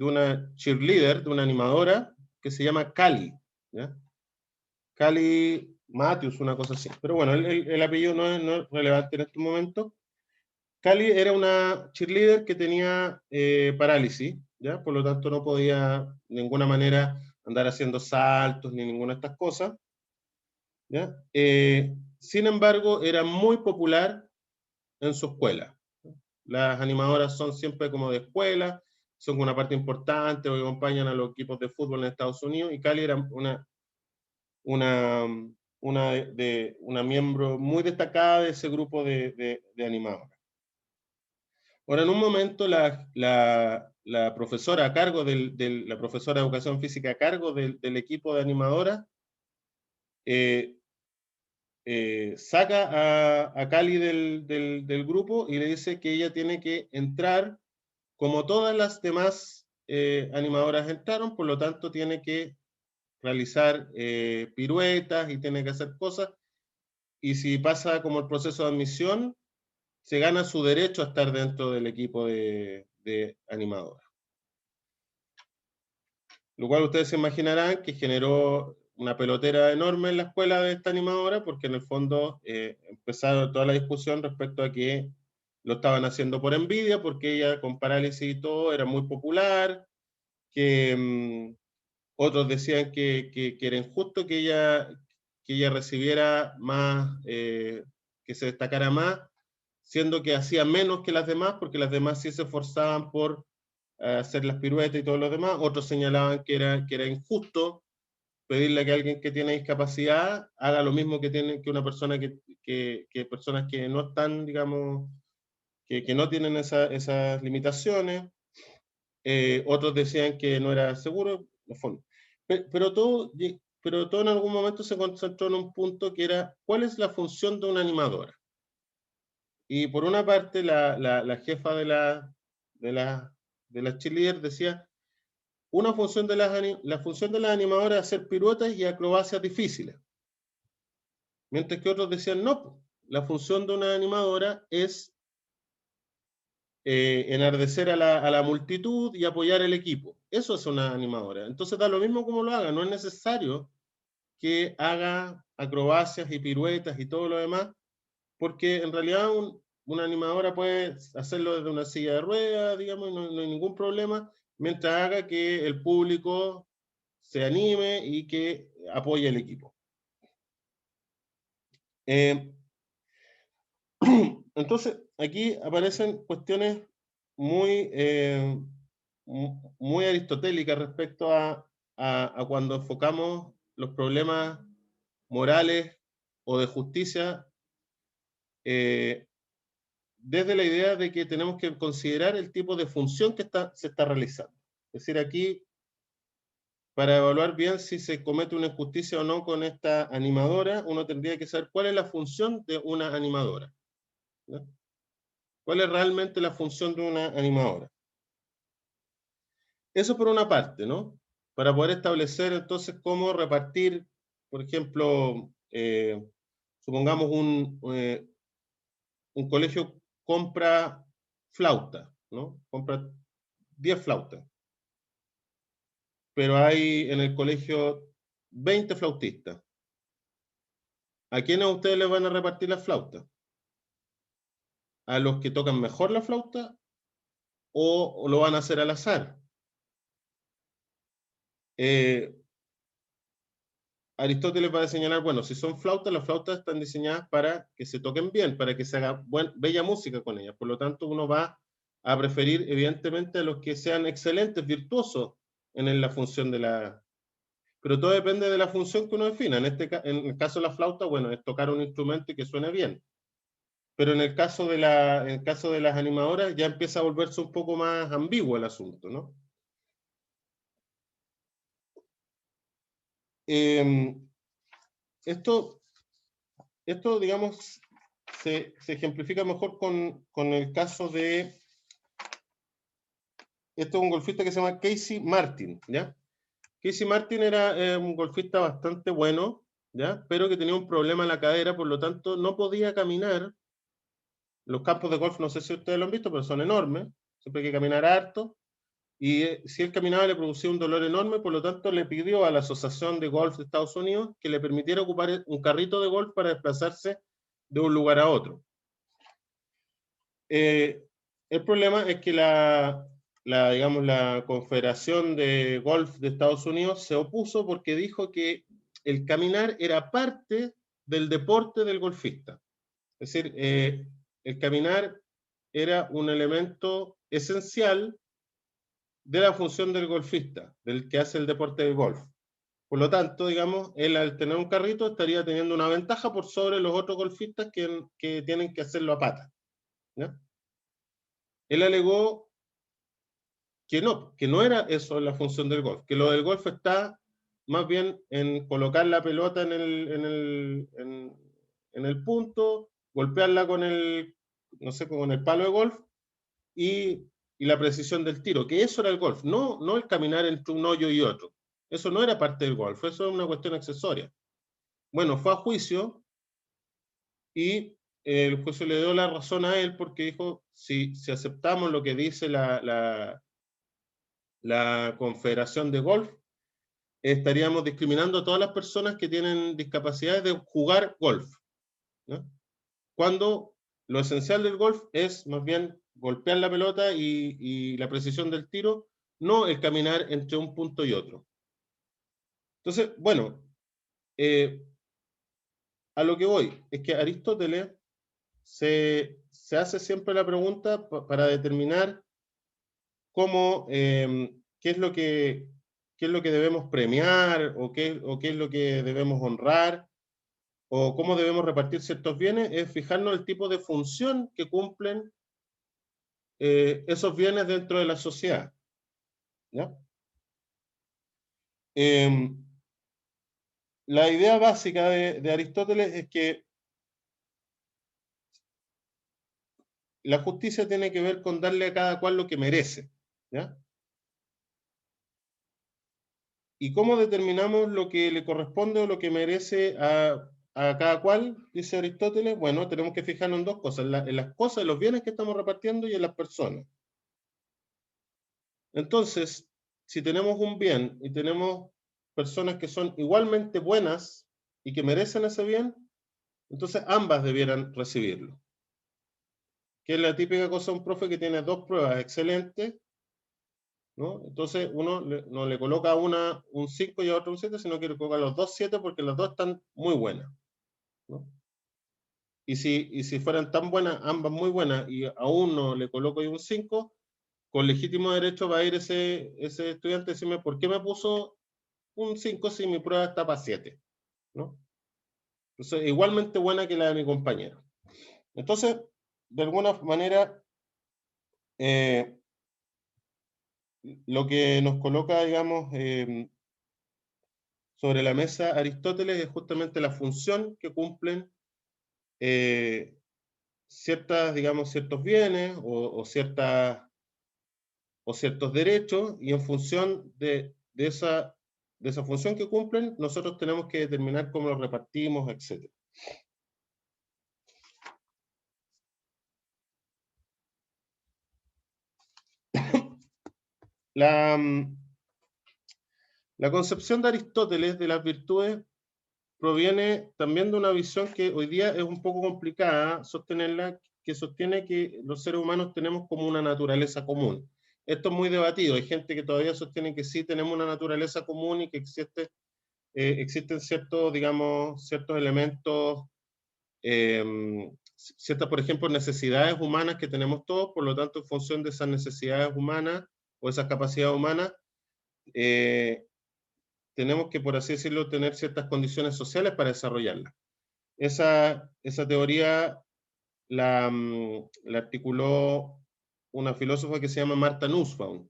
A: una cheerleader, de una animadora, que se llama Cali, ¿ya? Cali Matthews, una cosa así. Pero bueno, el apellido no es relevante en este momento. Cali era una cheerleader que tenía parálisis, ¿ya? Por lo tanto no podía de ninguna manera andar haciendo saltos ni ninguna de estas cosas, ¿ya? Sin embargo, era muy popular en su escuela. Las animadoras son siempre como de escuela, son una parte importante, o acompañan a los equipos de fútbol en Estados Unidos, y Cali era una, una miembro muy destacada de ese grupo de animadoras. Ahora, en un momento, la profesora a cargo la profesora de educación física a cargo del equipo de animadoras saca a Cali del grupo y le dice que ella tiene que entrar como todas las demás animadoras entraron, por lo tanto tiene que realizar piruetas y tiene que hacer cosas, y si pasa como el proceso de admisión, se gana su derecho a estar dentro del equipo de animadoras. Lo cual ustedes se imaginarán que generó una pelotera enorme en la escuela de esta animadora, porque en el fondo empezaron toda la discusión respecto a que lo estaban haciendo por envidia, porque ella con parálisis y todo era muy popular, que otros decían que era injusto que ella recibiera más, que se destacara más, siendo que hacía menos que las demás, porque las demás sí se esforzaban por hacer las piruetas y todo lo demás. Otros señalaban que era injusto pedirle a que alguien que tiene discapacidad haga lo mismo que una persona que personas que no están, digamos, que no tienen esas limitaciones. Otros decían que no era seguro, en fondo. Pero todo en algún momento se concentró en un punto que era, ¿cuál es la función de una animadora? Y por una parte, la jefa de la cheerleader decía, la función de las animadoras es hacer piruetas y acrobacias difíciles. Mientras que otros decían, no, la función de una animadora es enardecer a la multitud y apoyar el equipo. Eso es una animadora. Entonces da lo mismo como lo haga, no es necesario que haga acrobacias y piruetas y todo lo demás, porque en realidad una animadora puede hacerlo desde una silla de ruedas, digamos, y no hay ningún problema, mientras haga que el público se anime y que apoye el equipo. Entonces, aquí aparecen cuestiones muy, muy aristotélicas respecto a cuando enfocamos los problemas morales o de justicia desde la idea de que tenemos que considerar el tipo de función que se está realizando. Es decir, aquí, para evaluar bien si se comete una injusticia o no con esta animadora, uno tendría que saber cuál es la función de una animadora, ¿no? ¿Cuál es realmente la función de una animadora? Eso por una parte, ¿no? Para poder establecer entonces cómo repartir, por ejemplo, supongamos un colegio compra flauta, ¿no? Compra 10 flautas. Pero hay en el colegio 20 flautistas. ¿A quiénes ustedes les van a repartir las flautas? ¿A los que tocan mejor la flauta o lo van a hacer al azar? Aristóteles va a señalar, bueno, si son flautas, las flautas están diseñadas para que se toquen bien, para que se haga bella música con ellas. Por lo tanto, uno va a preferir, evidentemente, a los que sean excelentes, virtuosos en la función de la... Pero todo depende de la función que uno defina. En el caso de la flauta, bueno, es tocar un instrumento y que suene bien. Pero en el caso de las animadoras ya empieza a volverse un poco más ambiguo el asunto, ¿no? Esto, digamos, se ejemplifica mejor con el caso de... Esto es un golfista que se llama Casey Martin, ¿ya? Casey Martin era un golfista bastante bueno, ¿ya? Pero que tenía un problema en la cadera, por lo tanto no podía caminar. Los campos de golf, no sé si ustedes lo han visto, pero son enormes, siempre hay que caminar harto, y si él caminaba le producía un dolor enorme, por lo tanto le pidió a la Asociación de Golf de Estados Unidos que le permitiera ocupar un carrito de golf para desplazarse de un lugar a otro. El problema es que digamos, la Confederación de Golf de Estados Unidos se opuso porque dijo que el caminar era parte del deporte del golfista. Es decir, el caminar era un elemento esencial de la función del golfista, del que hace el deporte del golf. Por lo tanto, digamos, él al tener un carrito estaría teniendo una ventaja por sobre los otros golfistas que tienen que hacerlo a pata, ¿no? Él alegó que no era eso la función del golf, que lo del golf está más bien en colocar la pelota en el punto, golpearla con no sé, con el palo de golf y la precisión del tiro, que eso era el golf, no el caminar entre un hoyo y otro. Eso no era parte del golf, eso es una cuestión accesoria. Bueno, fue a juicio y el juicio le dio la razón a él porque dijo, si aceptamos lo que dice la Confederación de Golf, estaríamos discriminando a todas las personas que tienen discapacidades de jugar golf, ¿no? Cuando lo esencial del golf es más bien golpear la pelota y la precisión del tiro, no el caminar entre un punto y otro. Entonces, bueno, a lo que voy es que Aristóteles se hace siempre la pregunta para determinar cómo, qué es lo que debemos premiar, o qué es lo que debemos honrar, o cómo debemos repartir ciertos bienes, es fijarnos el tipo de función que cumplen esos bienes dentro de la sociedad, ¿ya? La idea básica de Aristóteles es que la justicia tiene que ver con darle a cada cual lo que merece, ¿ya? ¿Y cómo determinamos lo que le corresponde o lo que merece a cada cual? Dice Aristóteles. Bueno, tenemos que fijarnos en dos cosas, en las cosas, en los bienes que estamos repartiendo y en las personas. Entonces, si tenemos un bien y tenemos personas que son igualmente buenas y que merecen ese bien, entonces ambas debieran recibirlo. Que es la típica cosa de un profe que tiene dos pruebas excelentes, ¿no? Entonces uno no le coloca a una un 5 y a otro un 7, sino que le coloca a los dos 7 porque las dos están muy buenas, ¿no? Y si fueran tan buenas, ambas muy buenas, y a uno le coloco yo un 5, con legítimo derecho va a ir ese estudiante a decirme, ¿por qué me puso un 5 si mi prueba está para 7? ¿No? Entonces, igualmente buena que la de mi compañero. Entonces, de alguna manera, lo que nos coloca, digamos, sobre la mesa Aristóteles es justamente la función que cumplen digamos, ciertos bienes o ciertos derechos, y en función de esa función que cumplen, nosotros tenemos que determinar cómo los repartimos, etc. La concepción de Aristóteles de las virtudes proviene también de una visión que hoy día es un poco complicada sostenerla, que sostiene que los seres humanos tenemos como una naturaleza común. Esto es muy debatido. Hay gente que todavía sostiene que sí tenemos una naturaleza común y que existen ciertos, digamos, ciertos elementos, ciertas, por ejemplo, necesidades humanas que tenemos todos, por lo tanto, en función de esas necesidades humanas o esas capacidades humanas, tenemos que, por así decirlo, tener ciertas condiciones sociales para desarrollarlas. Esa teoría la articuló una filósofa que se llama Martha Nussbaum.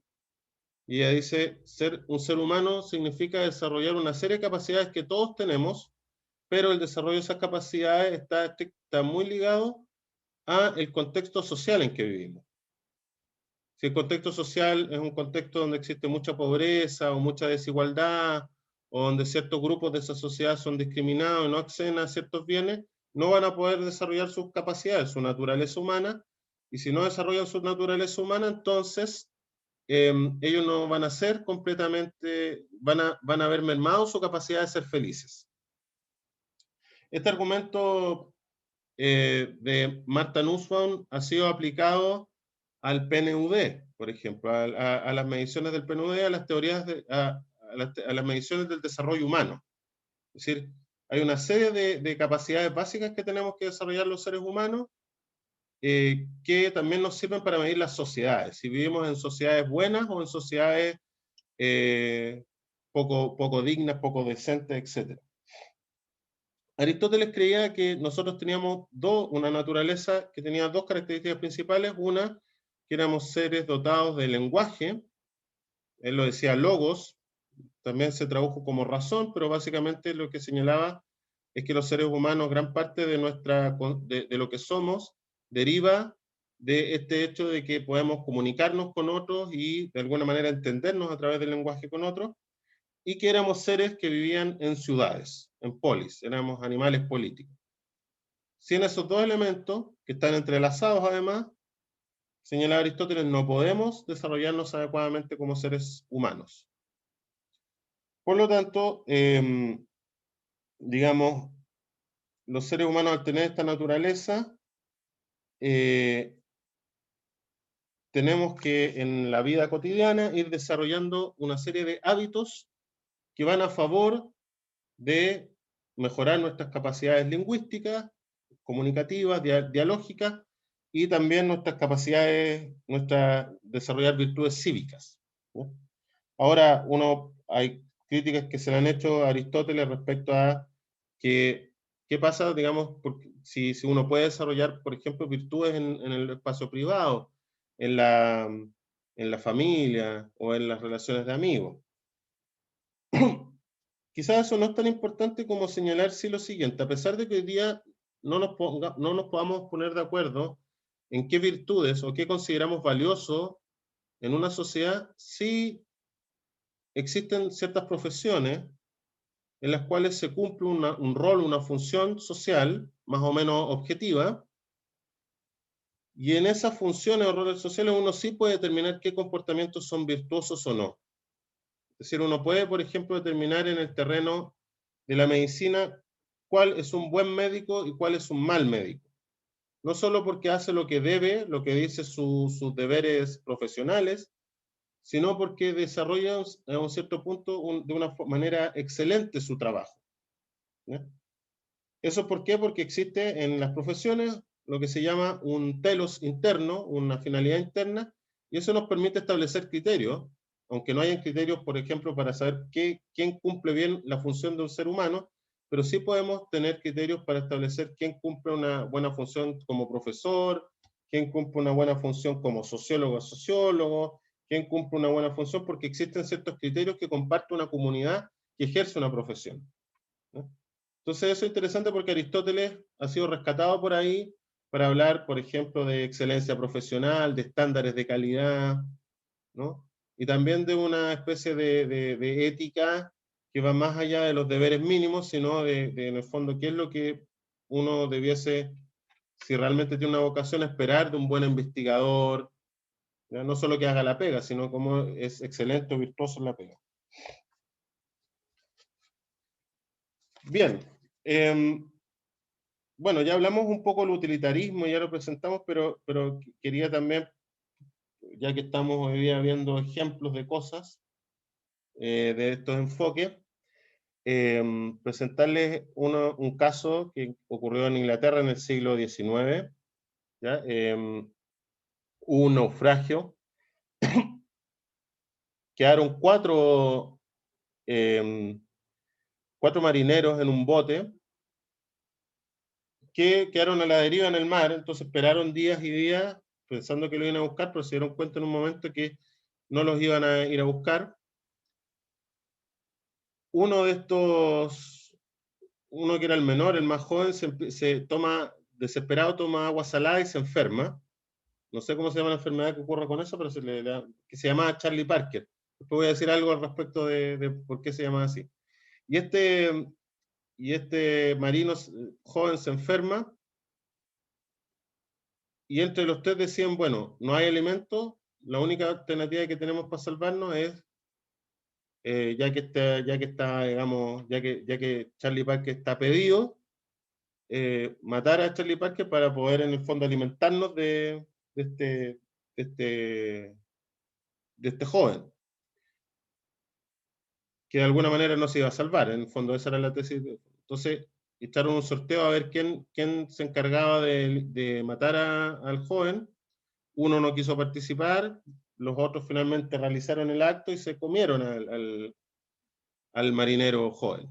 A: Y ella dice, un ser humano significa desarrollar una serie de capacidades que todos tenemos, pero el desarrollo de esas capacidades está muy ligado al contexto social en que vivimos. Si el contexto social es un contexto donde existe mucha pobreza o mucha desigualdad, o donde ciertos grupos de esa sociedad son discriminados y no acceden a ciertos bienes, no van a poder desarrollar sus capacidades, su naturaleza humana, y si no desarrollan su naturaleza humana, entonces ellos no van a ser completamente, van a haber mermado su capacidad de ser felices. Este argumento de Martha Nussbaum ha sido aplicado al PNUD, por ejemplo, a las mediciones del PNUD, a las teorías a las mediciones del desarrollo humano. Es decir, hay una serie de capacidades básicas que tenemos que desarrollar los seres humanos, que también nos sirven para medir las sociedades, si vivimos en sociedades buenas o en sociedades poco dignas, poco decentes, etc. Aristóteles creía que nosotros teníamos una naturaleza que tenía dos características principales. Una, que éramos seres dotados de lenguaje. Él lo decía logos, también se tradujo como razón, pero básicamente lo que señalaba es que los seres humanos, gran parte de lo que somos, deriva de este hecho de que podemos comunicarnos con otros y de alguna manera entendernos a través del lenguaje con otros, y que éramos seres que vivían en ciudades, en polis, éramos animales políticos. Sin esos dos elementos, que están entrelazados además, señala Aristóteles, no podemos desarrollarnos adecuadamente como seres humanos. Por lo tanto, digamos, los seres humanos, al tener esta naturaleza, tenemos que en la vida cotidiana ir desarrollando una serie de hábitos que van a favor de mejorar nuestras capacidades lingüísticas, comunicativas, dialógicas, y también nuestras capacidades, desarrollar virtudes cívicas, ¿no? Ahora, hay críticas que se le han hecho a Aristóteles respecto a qué pasa, digamos, si uno puede desarrollar, por ejemplo, virtudes en el espacio privado, en la familia o en las relaciones de amigos. Quizás eso no es tan importante como señalar sí lo siguiente: a pesar de que hoy día no nos podamos poner de acuerdo en qué virtudes o qué consideramos valioso en una sociedad, sí existen ciertas profesiones en las cuales se cumple un rol, una función social más o menos objetiva, y en esas funciones o roles sociales uno sí puede determinar qué comportamientos son virtuosos o no. Es decir, uno puede, por ejemplo, determinar en el terreno de la medicina cuál es un buen médico y cuál es un mal médico. No solo porque hace lo que debe, lo que dice sus deberes profesionales, sino porque desarrolla a un cierto punto de una manera excelente su trabajo, ¿ya? ¿Eso por qué? Porque existe en las profesiones lo que se llama un telos interno, una finalidad interna, y eso nos permite establecer criterios, aunque no hayan criterios, por ejemplo, para saber quién cumple bien la función de un ser humano, pero sí podemos tener criterios para establecer quién cumple una buena función como profesor, quién cumple una buena función como sociólogo o sociólogo, quién cumple una buena función, porque existen ciertos criterios que comparte una comunidad que ejerce una profesión, ¿no? Entonces eso es interesante porque Aristóteles ha sido rescatado por ahí para hablar, por ejemplo, de excelencia profesional, de estándares de calidad, ¿no? Y también de una especie de ética que va más allá de los deberes mínimos, sino en el fondo qué es lo que uno debiese, si realmente tiene una vocación, esperar de un buen investigador, ¿ya? No solo que haga la pega, sino como es excelente o virtuoso en la pega. Bien. Bueno, ya hablamos un poco del utilitarismo, ya lo presentamos, pero quería también, ya que estamos hoy día viendo ejemplos de cosas, de estos enfoques, presentarles un caso que ocurrió en Inglaterra en el siglo XIX, ¿ya? Hubo un naufragio, quedaron cuatro marineros en un bote que quedaron a la deriva en el mar. Entonces esperaron días y días pensando que lo iban a buscar, pero se dieron cuenta en un momento que no los iban a ir a buscar. Uno de estos, uno que era el menor, el más joven, desesperado toma agua salada y se enferma. No sé cómo se llama la enfermedad que ocurre con eso, pero que se llama Charlie Parker. Después voy a decir algo al respecto de por qué se llama así. Y este marino joven se enferma, y entre los tres decían, bueno, no hay alimento, la única alternativa que tenemos para salvarnos es, ya que está, digamos, ya que Charlie Parker está pedido, matar a Charlie Parker para poder en el fondo alimentarnos este, de, este, de este joven, que de alguna manera no se iba a salvar. En el fondo esa era la tesis. Entonces echaron un sorteo a ver quién se encargaba de matar al joven. Uno no quiso participar, los otros finalmente realizaron el acto y se comieron al marinero joven.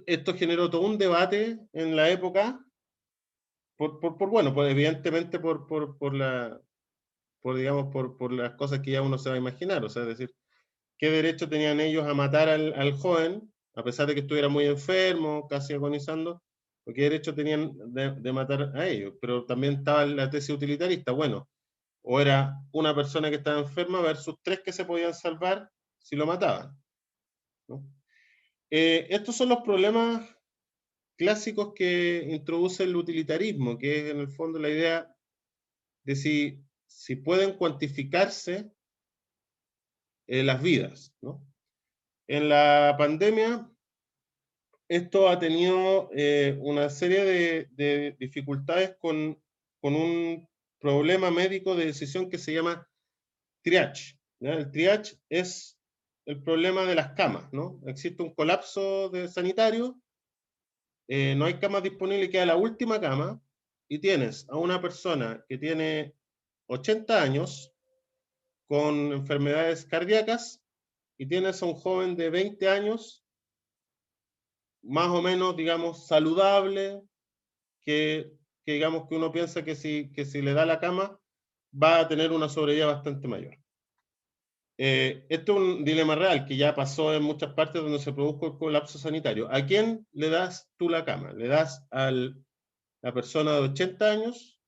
A: Esto generó todo un debate en la época, bueno, pues evidentemente digamos, por las cosas que ya uno se va a imaginar, o sea, es decir, qué derecho tenían ellos a matar al joven, a pesar de que estuviera muy enfermo, casi agonizando, o qué derecho tenían de matar a ellos. Pero también estaba la tesis utilitarista, bueno, o era una persona que estaba enferma versus tres que se podían salvar si lo mataban, ¿no? Estos son los problemas clásicos que introduce el utilitarismo, que es en el fondo la idea de si pueden cuantificarse las vidas, ¿no? En la pandemia, esto ha tenido una serie de dificultades con un problema médico de decisión que se llama triage, ¿ya? El triage es el problema de las camas, ¿no? Existe un colapso sanitario no hay camas disponibles, queda la última cama, y tienes a una persona que tiene 80 años con enfermedades cardíacas, y tienes a un joven de 20 años, más o menos, digamos, saludable, que digamos que uno piensa que si le da la cama, va a tener una sobrevida bastante mayor. Esto es un dilema real que ya pasó en muchas partes donde se produjo el colapso sanitario. ¿A quién le das tú la cama? ¿Le das a la persona de 80 años,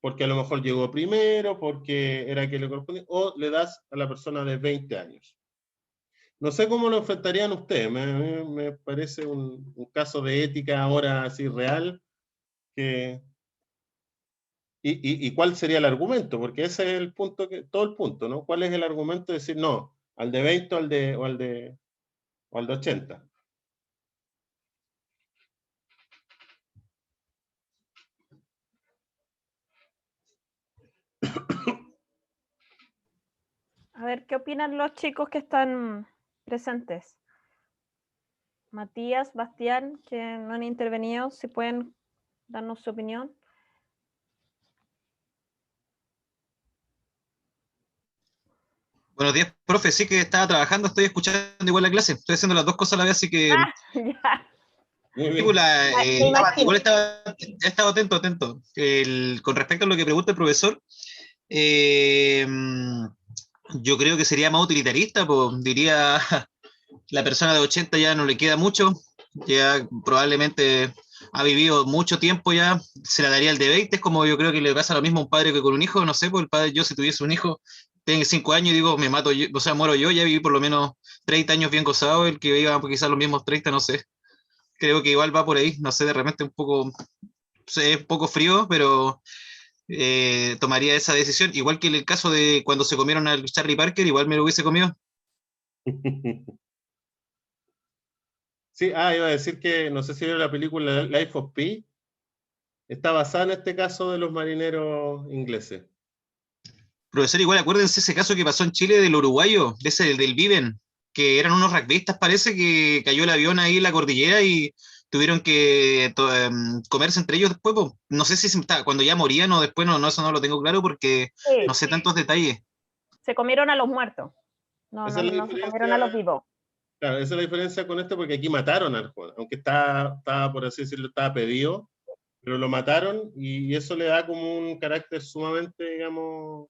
A: porque a lo mejor llegó primero, porque era que le correspondía, o le das a la persona de 20 años? No sé cómo lo enfrentarían ustedes, me parece un caso de ética ahora así real, que, y cuál sería el argumento, porque ese es el punto, todo el punto, ¿no? ¿Cuál es el argumento de decir no, al de 20 o al de 80?
B: A ver, ¿qué opinan los chicos que están presentes? Matías, Bastián, que no han intervenido, si pueden darnos su opinión.
D: Buenos días, profe. Sí que estaba trabajando, estoy escuchando igual la clase. Estoy haciendo las dos cosas a la vez, así que.
B: Ya.
A: Muy
D: Sí, pues,
A: bien.
B: Me imagino.
D: igual he estado atento. Con respecto a lo que pregunta el profesor, yo creo que sería más utilitarista, pues diría, la persona de 80 ya no le queda mucho, ya probablemente ha vivido mucho tiempo ya, se la daría el de 20, es como yo creo que le pasa lo mismo a un padre que con un hijo, no sé, pues el padre, yo si tuviese un hijo, tengo 5 años y digo, me mato yo, o sea, muero yo, ya viví por lo menos 30 años bien gozado, el que viva quizás los mismos 30, no sé, creo que igual va por ahí, no sé, de repente un poco, es un poco frío, pero tomaría esa decisión, igual que en el caso de cuando se comieron al Charlie Parker, igual me lo hubiese comido.
A: Sí, iba a decir que, no sé si vieron la película Life of Pi, está basada en este caso de los marineros ingleses.
D: Profesor, igual acuérdense ese caso que pasó en Chile del uruguayo, de ese del Viven, que eran unos rugbyistas, parece que cayó el avión ahí en la cordillera y tuvieron que comerse entre ellos después, po. No sé si cuando ya morían o después, no, eso no lo tengo claro porque
B: Sí,
D: no sé tantos detalles.
B: se comieron a los muertos. No
A: Esa es la
B: se comieron a los
A: diferencia,
B: vivos.
A: claro, esa es la diferencia con esto, porque aquí mataron al joven, aunque estaba, por así decirlo, estaba pedido, pero lo mataron, y eso le da como un carácter sumamente, digamos,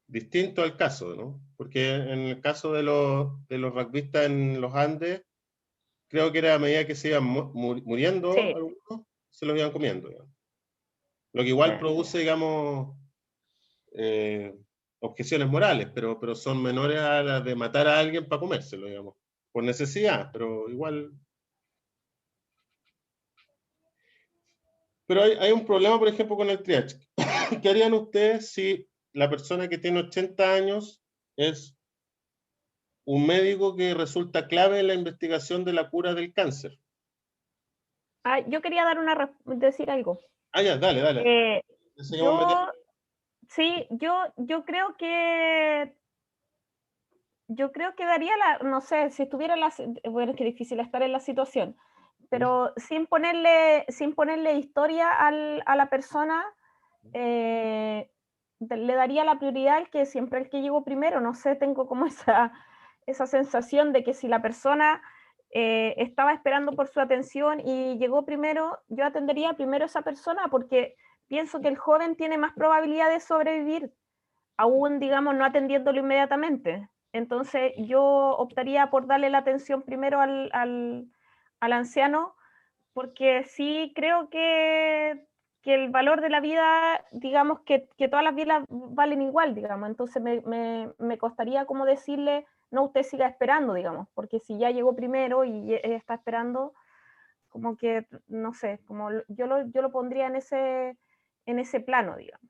A: distinto al caso, ¿no? Porque en el caso de los rugbyistas en los Andes, creo que era a medida que se iban muriendo
B: Sí.
A: algunos, se los iban comiendo, digamos. Lo que igual produce, digamos, objeciones morales, pero son menores a las de matar a alguien para comérselo, digamos, por necesidad, pero igual. Pero hay un problema, por ejemplo, con el triage. ¿Qué harían ustedes si la persona que tiene 80 años es un médico que resulta clave en la investigación de la cura del cáncer?
B: Yo quería decir algo.
A: Ya, dale.
B: Yo creo que daría no sé, si estuviera bueno, es que es difícil estar en la situación, pero sin ponerle historia a la persona, le daría la prioridad al que siempre el que llegó primero. No sé, tengo como esa sensación de que si la persona estaba esperando por su atención y llegó primero, yo atendería primero a esa persona, porque pienso que el joven tiene más probabilidad de sobrevivir, aún, digamos, no atendiéndolo inmediatamente. Entonces yo optaría por darle la atención primero al anciano, porque sí creo que el valor de la vida, digamos, que todas las vidas valen igual, digamos. Entonces me costaría como decirle, no, usted siga esperando, digamos, porque si ya llegó primero y está esperando, como que, no sé, como yo lo pondría en ese plano, digamos.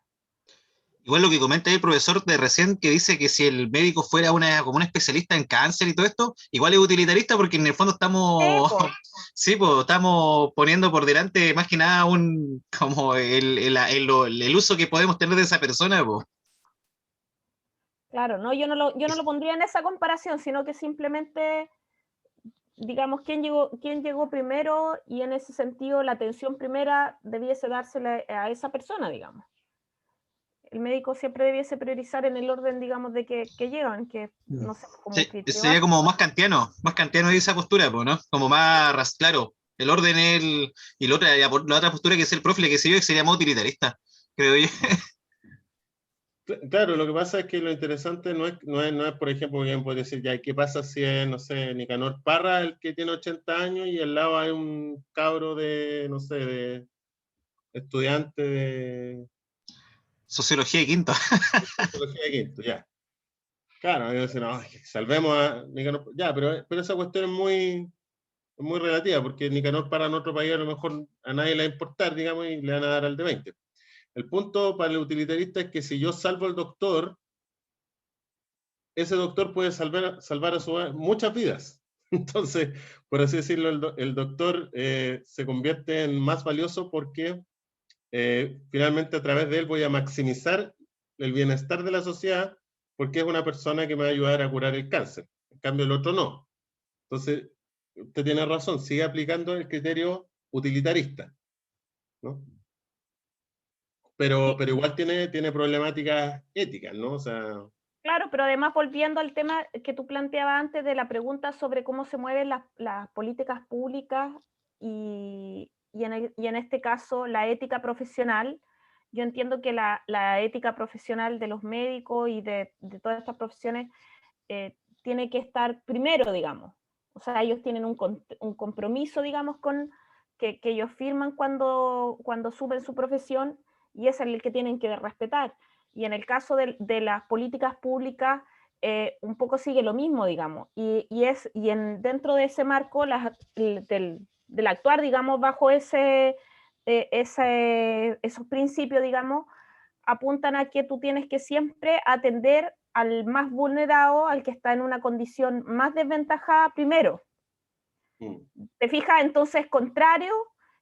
D: Igual lo que comenta el profesor de recién, que dice que si el médico fuera como un especialista en cáncer y todo esto, igual es utilitarista porque en el fondo estamos, sí, pues, estamos poniendo por delante más que nada como el uso que podemos tener de esa persona, pues.
B: Claro, no, yo no lo pondría en esa comparación, sino que simplemente digamos, quién llegó primero, y en ese sentido la atención primera debiese dársela a esa persona, digamos. El médico siempre debiese priorizar en el orden, digamos, de que llegan, que no sé, como un
D: Sí,
B: criterio
D: sería
B: básico.
D: como más kantiano esa postura, pues, ¿no? Como más, claro, el orden y la otra postura que es el profile, que sé yo, que sería más utilitarista, creo yo.
A: Claro, lo que pasa es que lo interesante no es, por ejemplo, bien puede decir, ya, ¿qué pasa si es, no sé, Nicanor Parra el que tiene 80 años y al lado hay un cabro de, no sé, de estudiante de
D: Sociología de quinto.
A: sociología de quinto, ya. Claro, yo decía, no, salvemos a Nicanor, ya, pero esa cuestión es muy relativa, porque Nicanor Parra en otro país a lo mejor a nadie le va a importar, digamos, y le van a dar al de 20. El punto para el utilitarista es que si yo salvo al doctor, ese doctor puede salvar a su vez muchas vidas. Entonces, por así decirlo, el doctor se convierte en más valioso porque finalmente a través de él voy a maximizar el bienestar de la sociedad porque es una persona que me va a ayudar a curar el cáncer. En cambio, el otro no. Entonces, usted tiene razón, sigue aplicando el criterio utilitarista, ¿no? Pero igual tiene problemáticas éticas, ¿no? O sea,
B: Claro, pero además volviendo al tema que tú planteabas antes de la pregunta sobre cómo se mueven las políticas públicas y en este caso la ética profesional, yo entiendo que la ética profesional de los médicos y de todas estas profesiones tiene que estar primero, digamos. O sea, ellos tienen un compromiso, digamos, que ellos firman cuando suben su profesión, y es el que tienen que respetar. Y en el caso de las políticas públicas, un poco sigue lo mismo, digamos. Dentro de ese marco, del actuar, digamos, bajo esos principios, digamos, apuntan a que tú tienes que siempre atender al más vulnerado, al que está en una condición más desventajada primero. ¿Te fijas? Entonces, contrario,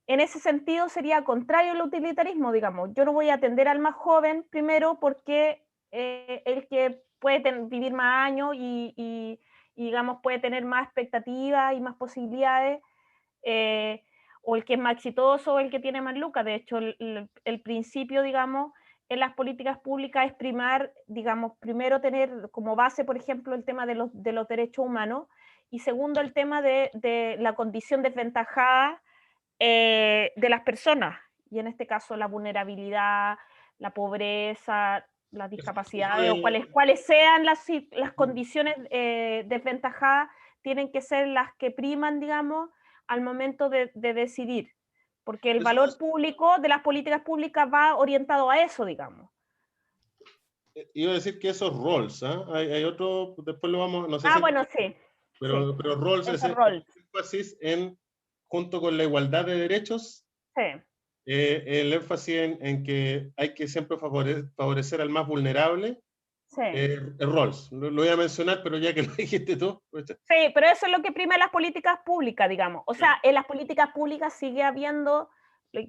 B: en ese sentido sería contrario al utilitarismo, digamos. Yo no voy a atender al más joven primero porque el que puede vivir más años y, digamos, puede tener más expectativas y más posibilidades, o el que es más exitoso, o el que tiene más lucas. De hecho, el principio, digamos, en las políticas públicas es primar, digamos, primero tener como base, por ejemplo, el tema de los derechos humanos, y segundo, el tema de la condición desventajada de las personas, y en este caso la vulnerabilidad, la pobreza, las discapacidades, o cuáles sean las condiciones desventajadas, tienen que ser las que priman, digamos, al momento de decidir, porque el valor público de las políticas públicas va orientado a eso, digamos.
A: Iba a decir que esos roles, ¿eh? Hay otro, después lo vamos, no sé si...
B: Bueno, sí.
A: Pero roles es
B: rol.
A: énfasis en, junto con la igualdad de derechos,
B: Sí.
A: El énfasis en que hay que siempre favorecer al más vulnerable,
B: Sí.
A: roles. Lo voy a mencionar, pero ya que lo dijiste tú.
B: Sí, pero eso es lo que prima en las políticas públicas, digamos. O sea, en las políticas públicas sigue habiendo,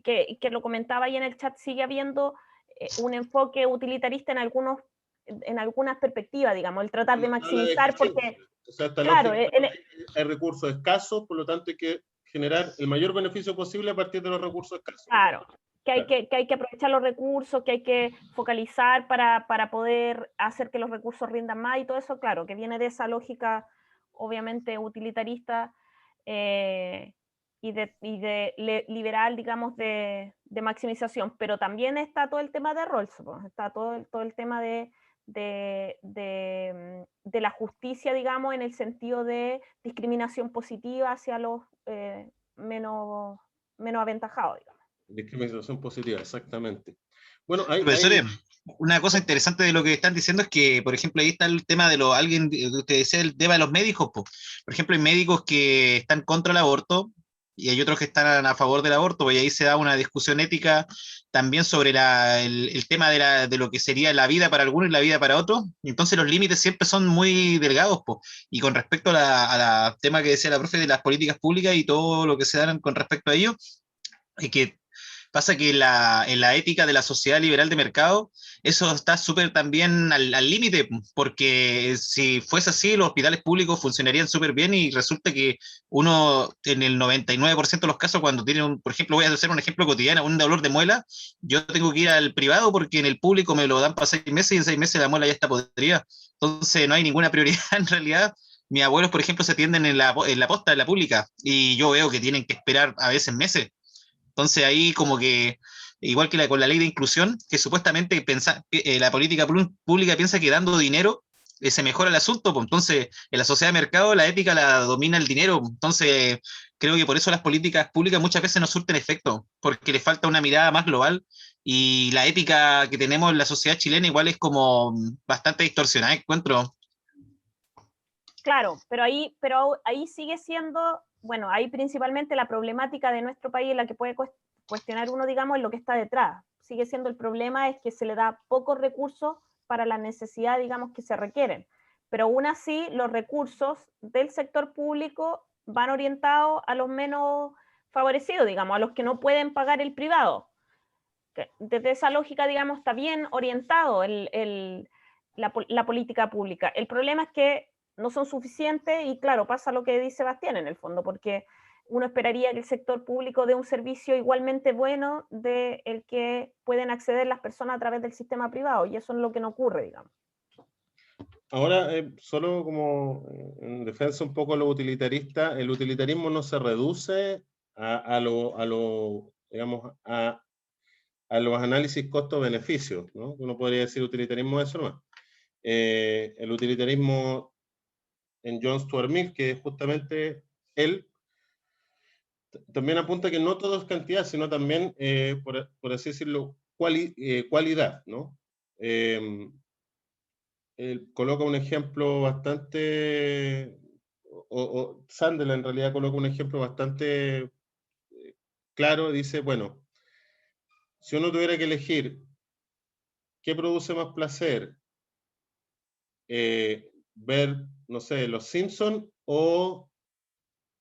B: que lo comentaba ahí en el chat, sigue habiendo un enfoque utilitarista en algunas perspectivas, digamos, el tratar de maximizar, porque,
A: o sea,
B: claro,
A: hay recursos escasos, por lo tanto hay que generar el mayor beneficio posible a partir de los recursos escasos.
B: Claro, que hay que aprovechar los recursos, que hay que focalizar para poder hacer que los recursos rindan más y todo eso, claro, que viene de esa lógica, obviamente, utilitarista y liberal, digamos, de maximización, pero también está todo el tema de roles, está todo el tema de la justicia, digamos, en el sentido de discriminación positiva hacia los menos aventajados, digamos.
A: Discriminación positiva, exactamente. Bueno,
D: Profesores, una cosa interesante de lo que están diciendo es que, por ejemplo, ahí está el tema de alguien que decía el tema de los médicos. Por ejemplo, hay médicos que están contra el aborto y hay otros que están a favor del aborto, y ahí se da una discusión ética también sobre el tema de lo que sería la vida para algunos y la vida para otros. Entonces los límites siempre son muy delgados. Y con respecto a tema que decía la profe de las políticas públicas y todo lo que se dan con respecto a ello, hay que Pasa que en la ética de la sociedad liberal de mercado, eso está súper también al límite, porque si fuese así, los hospitales públicos funcionarían súper bien y resulta que uno, en el 99% de los casos, cuando tiene por ejemplo, voy a hacer un ejemplo cotidiano, un dolor de muela, yo tengo que ir al privado porque en el público me lo dan para 6 meses y en 6 meses la muela ya está podrida. Entonces no hay ninguna prioridad en realidad. Mis abuelos, por ejemplo, se atienden en la posta, en la pública, y yo veo que tienen que esperar a veces meses. Entonces ahí como que, igual que con la ley de inclusión, que supuestamente la política pública piensa que dando dinero se mejora el asunto, pues entonces en la sociedad de mercado la ética la domina el dinero, entonces creo que por eso las políticas públicas muchas veces no surten efecto, porque les falta una mirada más global y la ética que tenemos en la sociedad chilena igual es como bastante distorsionada, encuentro.
B: Claro, pero ahí sigue siendo, bueno, ahí principalmente la problemática de nuestro país, la que puede cuestionar uno, digamos, es lo que está detrás. Sigue siendo el problema es que se le da pocos recursos para la necesidad, digamos, que se requieren. Pero aún así, los recursos del sector público van orientados a los menos favorecidos, digamos, a los que no pueden pagar el privado. Desde esa lógica, digamos, está bien orientado la política pública. El problema es que no son suficientes y claro, pasa lo que dice Bastián en el fondo, porque uno esperaría que el sector público dé un servicio igualmente bueno del que pueden acceder las personas a través del sistema privado, y eso es lo que no ocurre, digamos.
A: Ahora, solo como en defensa un poco de lo utilitarista, el utilitarismo no se reduce a digamos, a los análisis costo-beneficio, ¿no? Uno podría decir utilitarismo eso nomás. El utilitarismo en John Stuart Mill, que justamente él también apunta que no todo es cantidad, sino también, por así decirlo, cualidad, ¿no? Él coloca un ejemplo bastante, Sandel en realidad coloca un ejemplo bastante claro, dice, bueno, si uno tuviera que elegir qué produce más placer, ver, no sé, Los Simpsons o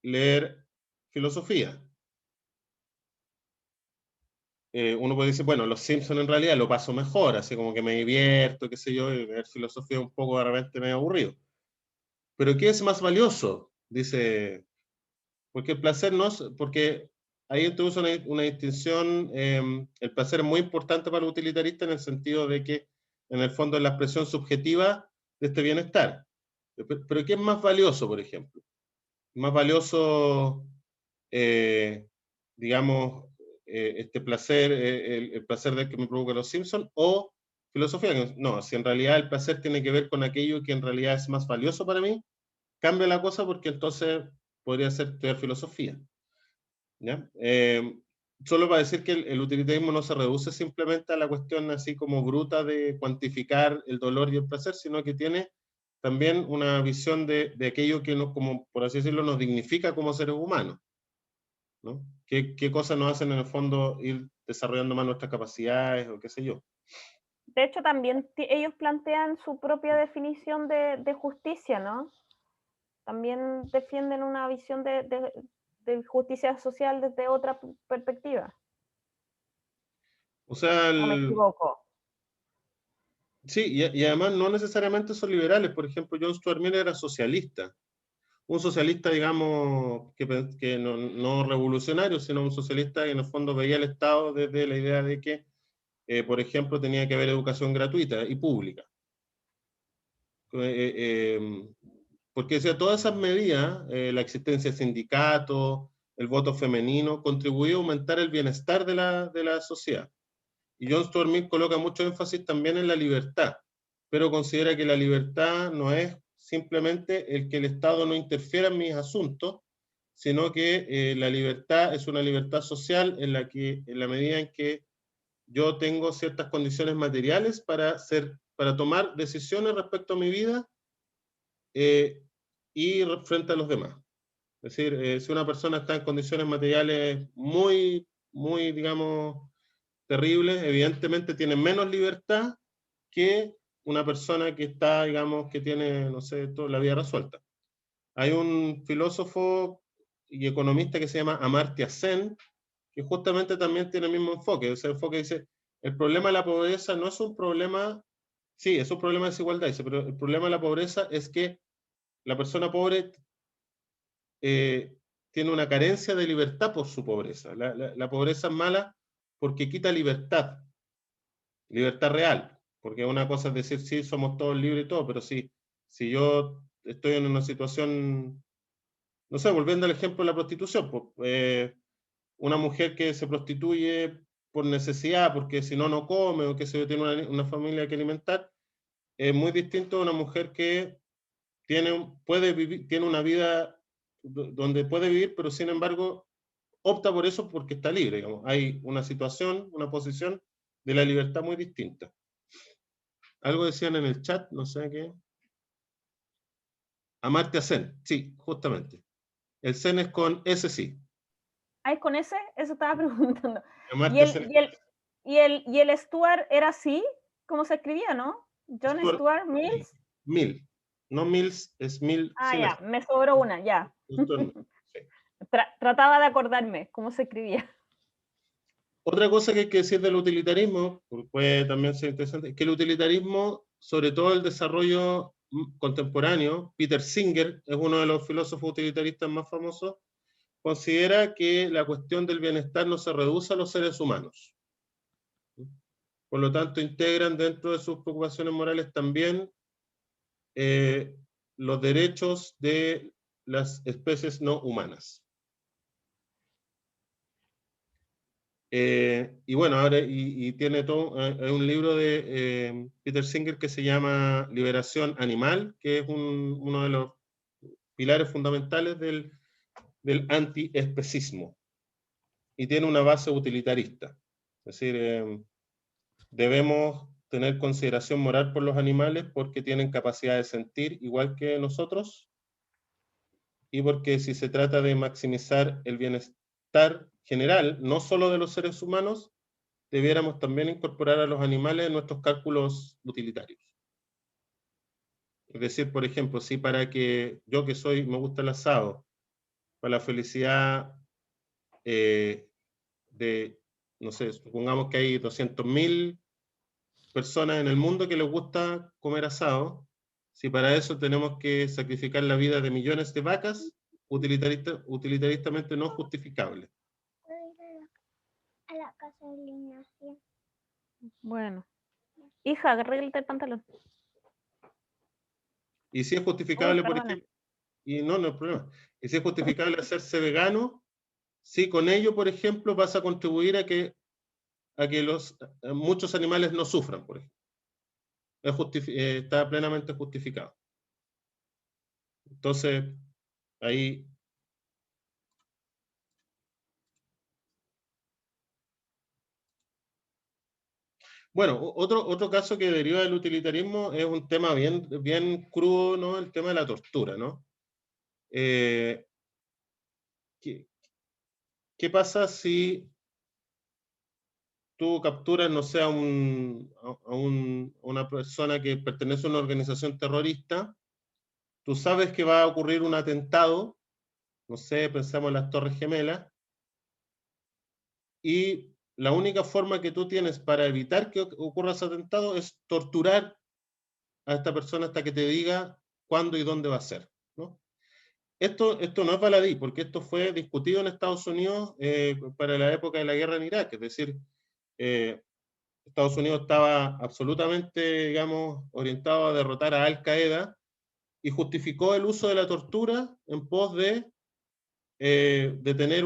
A: leer filosofía. Uno puede decir, bueno, Los Simpsons en realidad lo paso mejor, así como que me divierto, qué sé yo, y leer filosofía un poco de repente medio aburrido. Pero ¿qué es más valioso? Dice, porque el placer no es, porque ahí introduce una distinción, el placer es muy importante para el utilitarista en el sentido de que en el fondo es la expresión subjetiva de este bienestar. Pero ¿qué es más valioso, por ejemplo? Más valioso, digamos, este placer, el placer del que me provoca Los Simpsons, o filosofía. No, si en realidad el placer tiene que ver con aquello que en realidad es más valioso para mí, cambia la cosa porque entonces podría ser estudiar filosofía. ¿Ya? Solo para decir que el utilitarismo no se reduce simplemente a la cuestión así como bruta de cuantificar el dolor y el placer, sino que tiene también una visión de aquello que nos, como por así decirlo, nos dignifica como seres humanos, ¿no? ¿Qué cosas nos hacen en el fondo ir desarrollando más nuestras capacidades o qué sé yo?
B: De hecho, también ellos plantean su propia definición de justicia, ¿no? También defienden una visión de justicia social desde otra perspectiva.
A: O sea,
B: ¿O me equivoco?
A: sí, y además no necesariamente son liberales. Por ejemplo, John Stuart Mill era socialista. Un socialista, digamos, que no revolucionario, sino un socialista que en el fondo veía el Estado desde la idea de que, por ejemplo, tenía que haber educación gratuita y pública. Porque decía, todas esas medidas, la existencia de sindicatos, el voto femenino, contribuía a aumentar el bienestar de la sociedad. Y John Stuart Mill coloca mucho énfasis también en la libertad, pero considera que la libertad no es simplemente el que el Estado no interfiera en mis asuntos, sino que la libertad es una libertad social en la medida en que yo tengo ciertas condiciones materiales para tomar decisiones respecto a mi vida y frente a los demás. Es decir, si una persona está en condiciones materiales muy, digamos, terribles, evidentemente tiene menos libertad que una persona que está, digamos, que tiene, no sé, toda la vida resuelta. Hay un filósofo y economista que se llama Amartya Sen, que justamente también tiene el mismo enfoque. Ese enfoque dice, el problema de la pobreza no es un problema, sí, es un problema de desigualdad, dice, pero el problema de la pobreza es que la persona pobre tiene una carencia de libertad por su pobreza. La pobreza es mala porque quita libertad real, porque una cosa es decir, sí, somos todos libres y todo, pero si yo estoy en una situación, no sé, volviendo al ejemplo de la prostitución, pues, una mujer que se prostituye por necesidad, porque si no, no come, o que se tiene una familia que alimentar, es muy distinto a una mujer que puede vivir, tiene una vida donde puede vivir, pero sin embargo opta por eso porque está libre, digamos. Hay una situación, una posición de la libertad muy distinta. Algo decían en el chat, no sé qué. Amartya Sen, sí, justamente. El Sen es con S, sí.
B: ¿Ah, es con ese? Eso estaba preguntando.
A: Amartya Sen.
B: ¿Y el Stuart era así? ¿Cómo se escribía, no? John Stuart Mills.
A: Mill. No Mills, es Mill.
B: Ah,
A: sin
B: ya,
A: S.
B: me sobró una, ya.
A: Sí.
B: Trataba de acordarme cómo se escribía.
A: Otra cosa que hay que decir del utilitarismo, porque puede también ser interesante, es que el utilitarismo, sobre todo el desarrollo contemporáneo, Peter Singer es uno de los filósofos utilitaristas más famosos, considera que la cuestión del bienestar no se reduce a los seres humanos. Por lo tanto, integran dentro de sus preocupaciones morales también los derechos de las especies no humanas. Y bueno, ahora tiene todo, hay un libro de Peter Singer que se llama Liberación Animal, que es uno de los pilares fundamentales del antiespecismo, y tiene una base utilitarista. Es decir, debemos tener consideración moral por los animales porque tienen capacidad de sentir igual que nosotros, y porque si se trata de maximizar el bienestar general, no solo de los seres humanos, debiéramos también incorporar a los animales en nuestros cálculos utilitarios. Es decir, por ejemplo, si para que yo que me gusta el asado, para la felicidad de, no sé, supongamos que hay 200.000 personas en el mundo que les gusta comer asado, si para eso tenemos que sacrificar la vida de millones de vacas, utilitaristamente no justificable.
E: A la casa de Ignacia.
B: Bueno. Hija, arréglate el pantalón.
A: Y si es justificable, por
B: perdona.
A: ejemplo, y no hay problema, y si es justificable hacerse vegano, sí, con ello, por ejemplo, vas a contribuir a que muchos animales no sufran, por ejemplo. Está plenamente justificado. Entonces, ahí... Bueno, otro caso que deriva del utilitarismo es un tema bien crudo, ¿no? El tema de la tortura, ¿no? ¿Qué pasa si tú capturas, no sé, a una persona que pertenece a una organización terrorista? Tú sabes que va a ocurrir un atentado, no sé, pensamos en las Torres Gemelas, y la única forma que tú tienes para evitar que ocurra ese atentado es torturar a esta persona hasta que te diga cuándo y dónde va a ser, ¿no? Esto no es baladí, porque esto fue discutido en Estados Unidos para la época de la guerra en Irak, es decir, Estados Unidos estaba absolutamente, digamos, orientado a derrotar a Al Qaeda y justificó el uso de la tortura en pos de tener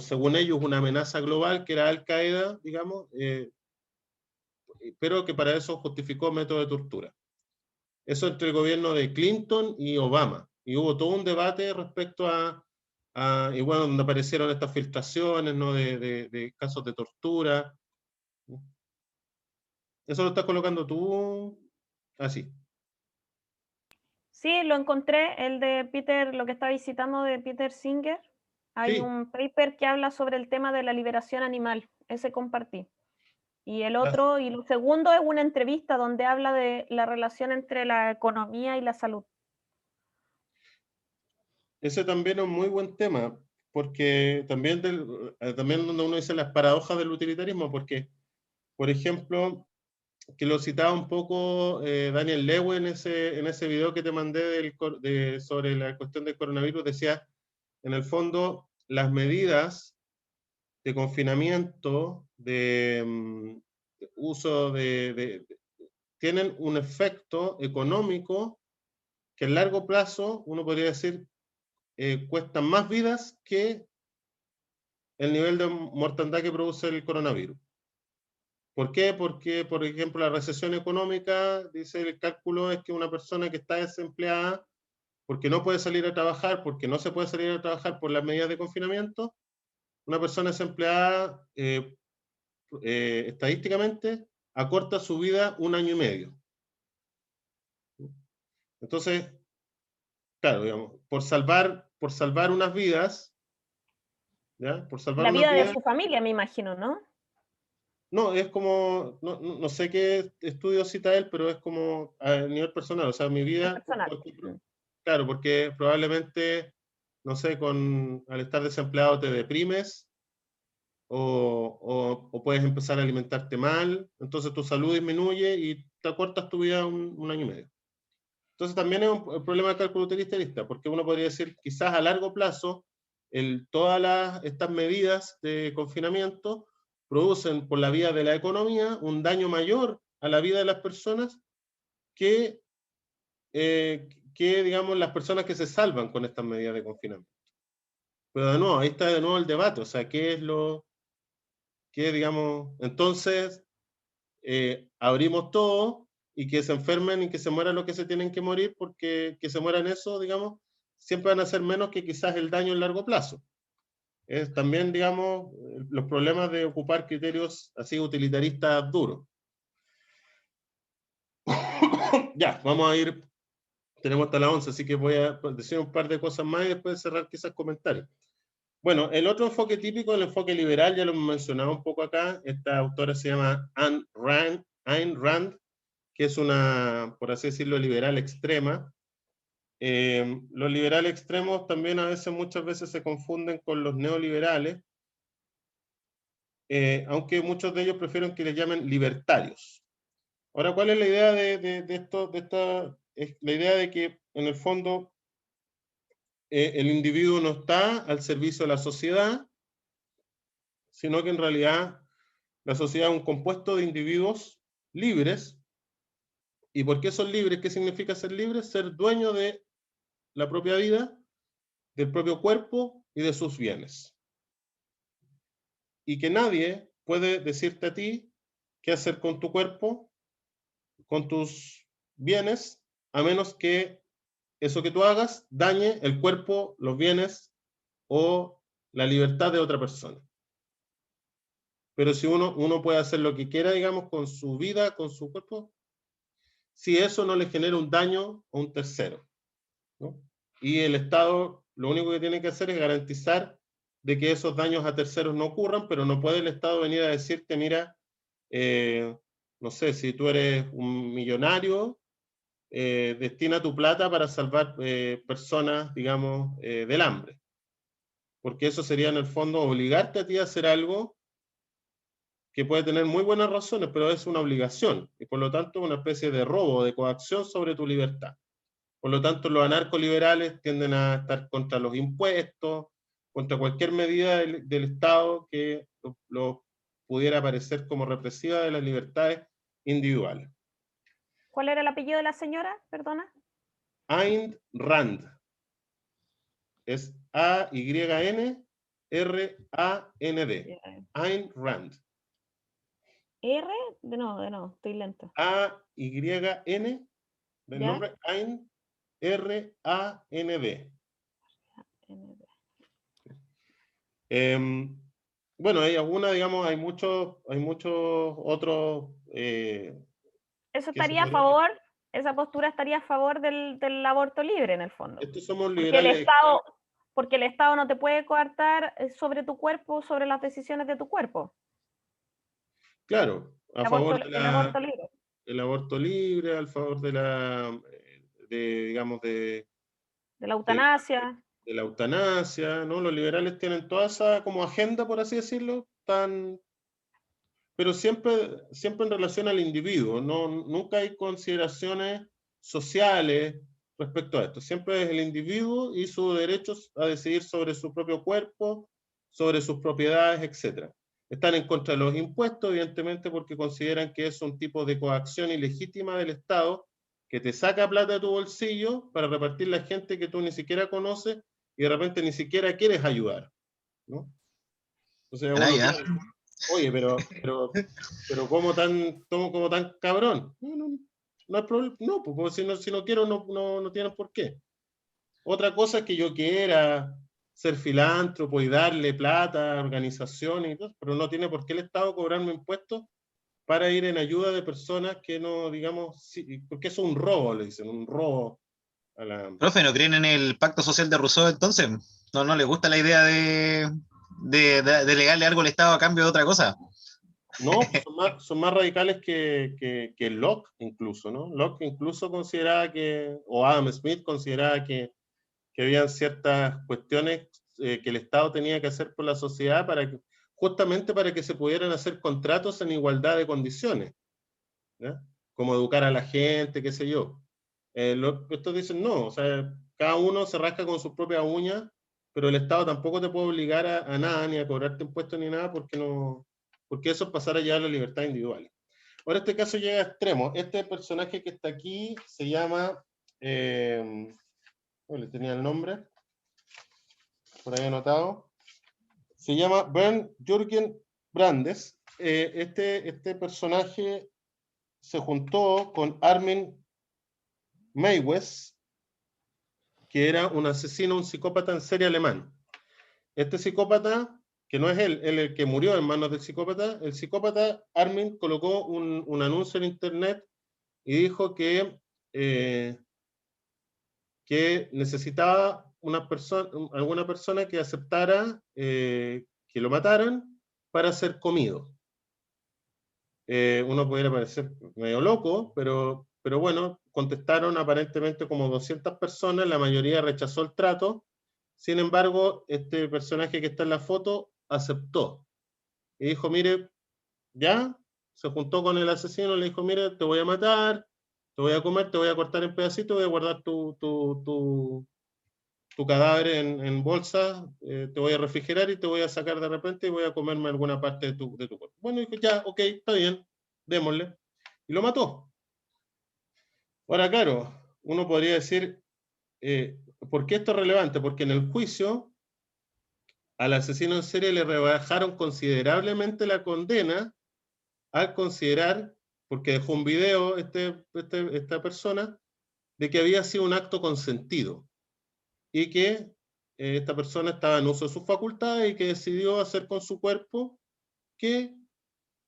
A: según ellos, una amenaza global que era Al Qaeda, digamos, pero que para eso justificó método de tortura. Eso entre el gobierno de Clinton y Obama. Y hubo todo un debate respecto y bueno, donde aparecieron estas filtraciones, ¿no? de casos de tortura. Eso lo estás colocando tú así.
B: Sí, lo encontré, el de Peter, lo que estaba citando de Peter Singer. Hay
A: Sí.
B: un paper que habla sobre el tema de la liberación animal, ese compartí. Y el otro, y lo segundo es una entrevista donde habla de la relación entre la economía y la salud.
A: Ese también es un muy buen tema. porque también, también donde uno dice las paradojas del utilitarismo, porque, por ejemplo, que lo citaba un poco Daniel Lewe en ese video que te mandé sobre la cuestión del coronavirus, decía, en el fondo, las medidas de confinamiento, de uso tienen un efecto económico que a largo plazo, uno podría decir, cuestan más vidas que el nivel de mortandad que produce el coronavirus. ¿Por qué? Porque, por ejemplo, la recesión económica, dice el cálculo, es que una persona que está desempleada, porque no puede salir a trabajar, porque no se puede salir a trabajar por las medidas de confinamiento, una persona desempleada, estadísticamente, acorta su vida 1 año y medio. Entonces, claro, digamos, por salvar unas vidas, ¿ya? Por salvar
B: La
A: unas
B: vida de
A: vidas,
B: su familia, me imagino, ¿no?
A: no, es como, no sé qué estudio cita él, pero es como a nivel personal, o sea, mi
B: Es
A: vida,
B: personal.
A: claro, porque probablemente, no sé, al estar desempleado te deprimes o puedes empezar a alimentarte mal, entonces tu salud disminuye y te acortas tu vida 1 año y medio. Entonces también es un problema de cálculo utilitarista, porque uno podría decir, quizás a largo plazo, todas estas medidas de confinamiento producen por la vía de la economía un daño mayor a la vida de las personas que, digamos, las personas que se salvan con estas medidas de confinamiento. Pero de nuevo, ahí está de nuevo el debate, o sea, digamos, entonces abrimos todo y que se enfermen y que se mueran los que se tienen que morir, porque que se mueran eso, digamos, siempre van a ser menos que quizás el daño en largo plazo. Es también, digamos, los problemas de ocupar criterios así utilitaristas duros. Ya, vamos a ir, tenemos hasta las 11, así que voy a decir un par de cosas más y después cerrar quizás comentarios. Bueno, el otro enfoque típico, el enfoque liberal, ya lo hemos mencionado un poco acá. Esta autora se llama Ayn Rand, que es una, por así decirlo, liberal extrema. Los liberales extremos también muchas veces se confunden con los neoliberales, aunque muchos de ellos prefieren que les llamen libertarios. Ahora, ¿cuál es la idea de esto? Es la idea de que, en el fondo, el individuo no está al servicio de la sociedad, sino que en realidad la sociedad es un compuesto de individuos libres. ¿Y por qué son libres? ¿Qué significa ser libres? Ser dueño de la propia vida, del propio cuerpo y de sus bienes. Y que nadie puede decirte a ti qué hacer con tu cuerpo, con tus bienes, a menos que eso que tú hagas dañe el cuerpo, los bienes o la libertad de otra persona. Pero si uno puede hacer lo que quiera, digamos, con su vida, con su cuerpo, si eso no le genera un daño a un tercero, ¿no? Y el Estado lo único que tiene que hacer es garantizar de que esos daños a terceros no ocurran, pero no puede el Estado venir a decirte, mira, no sé, si tú eres un millonario, destina tu plata para salvar personas, digamos, del hambre. Porque eso sería en el fondo obligarte a ti a hacer algo que puede tener muy buenas razones, pero es una obligación, y por lo tanto una especie de robo, de coacción sobre tu libertad. Por lo tanto, los anarcoliberales tienden a estar contra los impuestos, contra cualquier medida del Estado que lo pudiera parecer como represiva de las libertades individuales.
B: ¿Cuál era el apellido de la señora? Perdona.
A: Ayn Rand. Es A-Y-N-R-A-N-D. Ayn Rand.
B: R, de no, estoy lento.
A: A-Y-N, del
B: ¿Ya?
A: nombre Ayn, R-A-N-D. Bueno, hay algunas, digamos, hay muchos otros.
B: Eso
A: que se
B: estaría a
A: podrían-
B: favor, esa postura estaría a favor del aborto libre, en el fondo.
A: Estos somos
B: Porque el
A: liberales.
B: Estado no te puede coartar sobre tu cuerpo, sobre las decisiones de tu cuerpo.
A: Claro, a favor de
B: El aborto libre.
A: el aborto libre, a favor de digamos,
B: De la eutanasia.
A: de la eutanasia, ¿no? Los liberales tienen toda esa como agenda, por así decirlo, pero siempre en relación al individuo, ¿no? Nunca hay consideraciones sociales respecto a esto. Siempre es el individuo y sus derechos a decidir sobre su propio cuerpo, sobre sus propiedades, etc. Están en contra de los impuestos, evidentemente, porque consideran que es un tipo de coacción ilegítima del Estado que te saca plata de tu bolsillo para repartirla a gente que tú ni siquiera conoces y de repente ni siquiera quieres ayudar, ¿no? Entonces uno
D: Caray, ¿ah?
A: piensa, oye, pero ¿cómo tan cabrón? No hay problema, no, pues si no quiero, no tienen por qué. Otra cosa es que yo quiera ser filántropo y darle plata a organizaciones y todo, pero no tiene por qué el Estado cobrarme impuestos para ir en ayuda de personas que no, digamos, sí, porque eso es un robo, le dicen, un robo a la...
D: Profe, ¿no creen en el pacto social de Rousseau entonces? ¿No les gusta la idea de delegarle algo al Estado a cambio de otra cosa?
A: No, pues son más radicales que Locke incluso, ¿no? Locke incluso consideraba que, o Adam Smith consideraba que habían ciertas cuestiones que el Estado tenía que hacer por la sociedad justamente para que se pudieran hacer contratos en igualdad de condiciones, ¿ya? Como educar a la gente, qué sé yo. Estos dicen no, o sea, cada uno se rasca con sus propias uñas, pero el Estado tampoco te puede obligar a nada, ni a cobrarte impuestos ni nada, porque eso es pasar allá a la libertad individual. Ahora este caso llega a extremo. Este personaje que está aquí se llama, le tenía el nombre, por ahí anotado, se llama Bernd Jürgen Brandes. Este personaje se juntó con Armin Meiwes, que era un asesino, un psicópata en serie alemán. Este psicópata, que no es él el que murió en manos del psicópata, el psicópata Armin colocó un anuncio en internet y dijo que necesitaba alguna persona que aceptara que lo mataran para ser comido. Uno pudiera parecer medio loco, pero bueno, contestaron aparentemente como 200 personas, la mayoría rechazó el trato. Sin embargo, este personaje que está en la foto aceptó y dijo, mire, ya, se juntó con el asesino, le dijo, mire, te voy a matar, te voy a comer, te voy a cortar en pedacitos, voy a guardar tu cadáver en bolsa, te voy a refrigerar y te voy a sacar de repente y voy a comerme alguna parte de tu cuerpo. Bueno, dijo, ya, ok, está bien, démosle. Y lo mató. Ahora, claro, uno podría decir, ¿por qué esto es relevante? Porque en el juicio al asesino en serie le rebajaron considerablemente la condena al considerar, porque dejó un video esta persona, de que había sido un acto consentido y que esta persona estaba en uso de sus facultades y que decidió hacer con su cuerpo que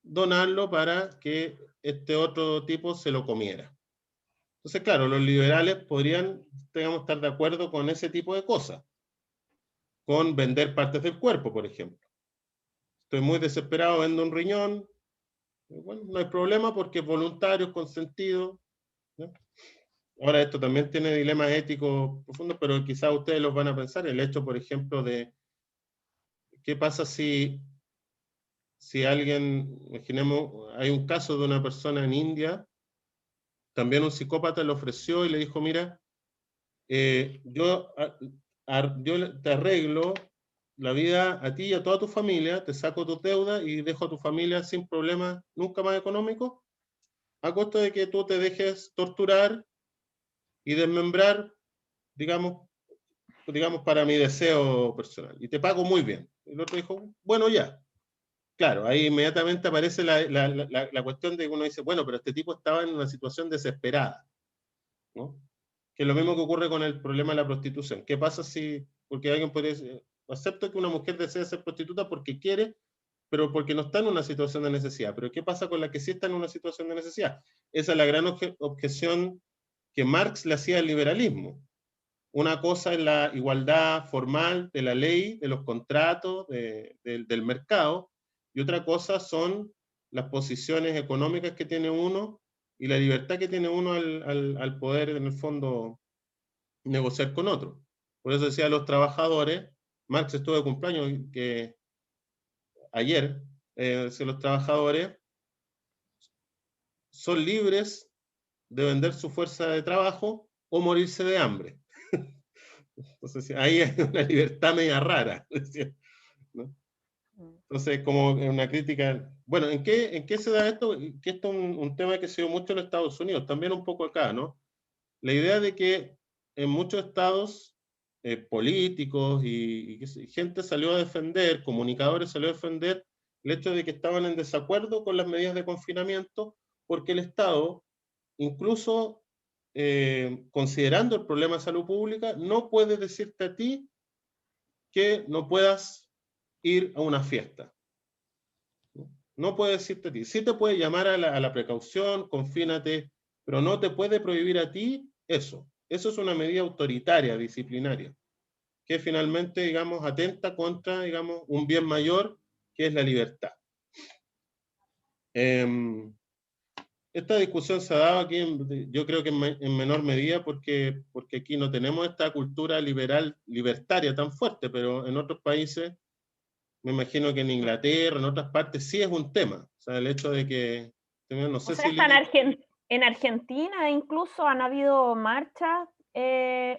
A: donarlo para que este otro tipo se lo comiera. Entonces, claro, los liberales podrían, digamos, estar de acuerdo con ese tipo de cosas, con vender partes del cuerpo, por ejemplo. Estoy muy desesperado, vendo un riñón, bueno, no hay problema porque es voluntario, es consentido, ¿no? Ahora, esto también tiene dilemas éticos profundos, pero quizás ustedes los van a pensar. El hecho, por ejemplo, de qué pasa si alguien, imaginemos, hay un caso de una persona en India, también un psicópata le ofreció y le dijo, mira, yo te arreglo la vida a ti y a toda tu familia, te saco tus deudas y dejo a tu familia sin problemas nunca más económicos, a costa de que tú te dejes torturar y desmembrar, digamos, para mi deseo personal. Y te pago muy bien. El otro dijo, bueno, ya. Claro, ahí inmediatamente aparece la cuestión de que uno dice, bueno, pero este tipo estaba en una situación desesperada, ¿no? Que es lo mismo que ocurre con el problema de la prostitución. ¿Qué pasa si, porque alguien podría decir, acepto que una mujer desee ser prostituta porque quiere, pero porque no está en una situación de necesidad? Pero ¿qué pasa con la que sí está en una situación de necesidad? Esa es la gran objeción que Marx le hacía al liberalismo. Una cosa es la igualdad formal de la ley, de los contratos, del mercado, y otra cosa son las posiciones económicas que tiene uno y la libertad que tiene uno al poder, en el fondo, negociar con otro. Por eso decía los trabajadores, Marx estuvo de cumpleaños ayer, si los trabajadores son libres de vender su fuerza de trabajo o morirse de hambre. Entonces, ahí hay una libertad media rara, ¿no? Entonces, como una crítica, bueno, ¿en qué se da esto? Que esto es un tema que se dio mucho en Estados Unidos, también un poco acá, ¿no? La idea de que en muchos estados políticos y gente salió a defender, comunicadores salió a defender el hecho de que estaban en desacuerdo con las medidas de confinamiento porque el Estado, incluso considerando el problema de salud pública, no puede decirte a ti que no puedas ir a una fiesta. No puede decirte a ti. Sí te puede llamar a la precaución, confínate, pero no te puede prohibir a ti eso. Eso es una medida autoritaria, disciplinaria, que finalmente, digamos, atenta contra, digamos, un bien mayor, que es la libertad. Esta discusión se ha dado aquí, yo creo que en menor medida, porque aquí no tenemos esta cultura liberal, libertaria tan fuerte, pero en otros países, me imagino que en Inglaterra, en otras partes, sí es un tema. O sea, el hecho de que, no sé si...
B: En Argentina incluso han habido marchas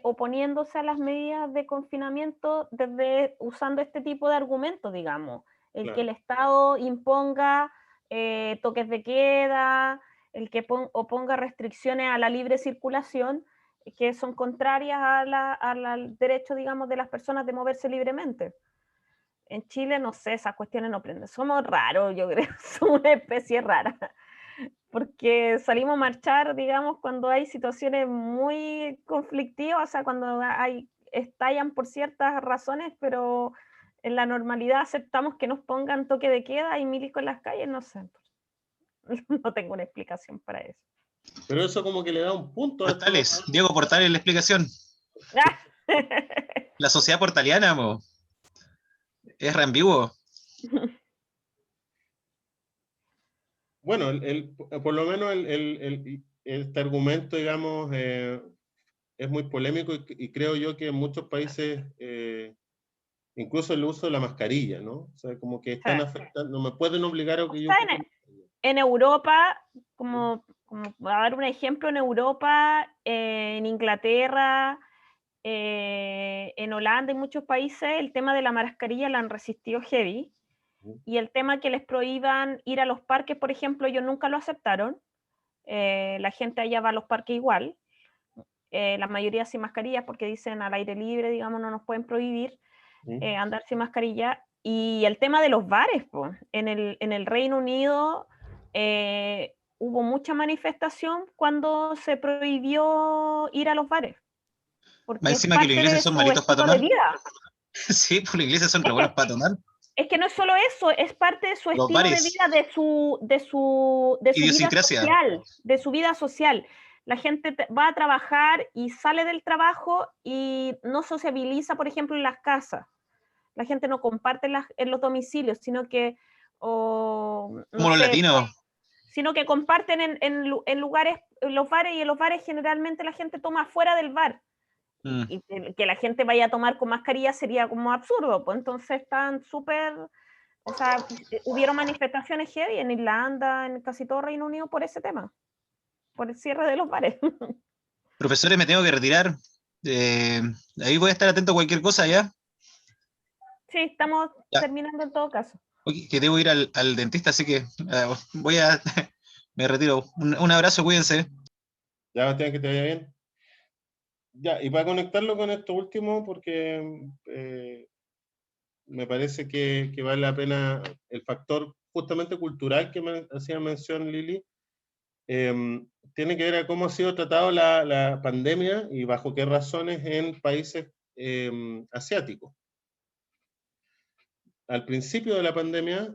B: oponiéndose a las medidas de confinamiento usando este tipo de argumentos, digamos. Que el Estado imponga toques de queda, el que oponga restricciones a la libre circulación, que son contrarias al derecho, digamos, de las personas de moverse libremente. En Chile, no sé, esas cuestiones no prenden. Somos raros, yo creo, somos una especie rara. Porque salimos a marchar, digamos, cuando hay situaciones muy conflictivas, o sea, cuando estallan por ciertas razones, pero en la normalidad aceptamos que nos pongan toque de queda y milico en las calles, no sé. No tengo una explicación para eso.
A: Pero eso como que le da un punto
D: Portales, Diego Portales, la explicación. La sociedad portaliana, es re ambiguo.
A: Bueno, por lo menos este argumento, digamos, es muy polémico y creo yo que en muchos países, incluso el uso de la mascarilla, ¿no? O sea, como que están afectando, no me pueden obligar a que yo...
B: En Europa, como a dar un ejemplo, en Europa, en Inglaterra, en Holanda y muchos países, el tema de la mascarilla la han resistido heavy. Y el tema que les prohíban ir a los parques, por ejemplo, ellos nunca lo aceptaron. La gente allá va a los parques igual. La mayoría sin mascarillas porque dicen al aire libre, digamos, no nos pueden prohibir andar sin mascarilla. Y el tema de los bares, pues, en el Reino Unido hubo mucha manifestación cuando se prohibió ir a los bares. Porque
D: encima que los ingleses son malitos para tomar. Sí, pues los ingleses son re buenos para tomar.
B: Es que no es solo eso, es parte de su
D: los
B: estilo
D: bares.
B: de vida, de su vida social, de su vida social. La gente va a trabajar y sale del trabajo y no sociabiliza, por ejemplo, en las casas. La gente no comparte en los domicilios, sino que
D: como los latinos.
B: Sino que comparten en lugares, en los bares, y en los bares generalmente la gente toma fuera del bar. Y que la gente vaya a tomar con mascarilla sería como absurdo, pues entonces están súper, o sea, hubieron manifestaciones heavy en Irlanda, en casi todo Reino Unido por ese tema, por el cierre de los bares.
D: Profesores, me tengo que retirar. Ahí voy a estar atento a cualquier cosa, ¿ya?
B: Sí, estamos terminando en todo caso.
D: Okay, que debo ir al dentista, así que voy a... me retiro. Un abrazo, cuídense.
A: Ya, Bastián, que te vaya bien. Ya, y para conectarlo con esto último, porque me parece que vale la pena el factor justamente cultural que hacía mención Lili, tiene que ver a cómo ha sido tratado la pandemia y bajo qué razones en países asiáticos. Al principio de la pandemia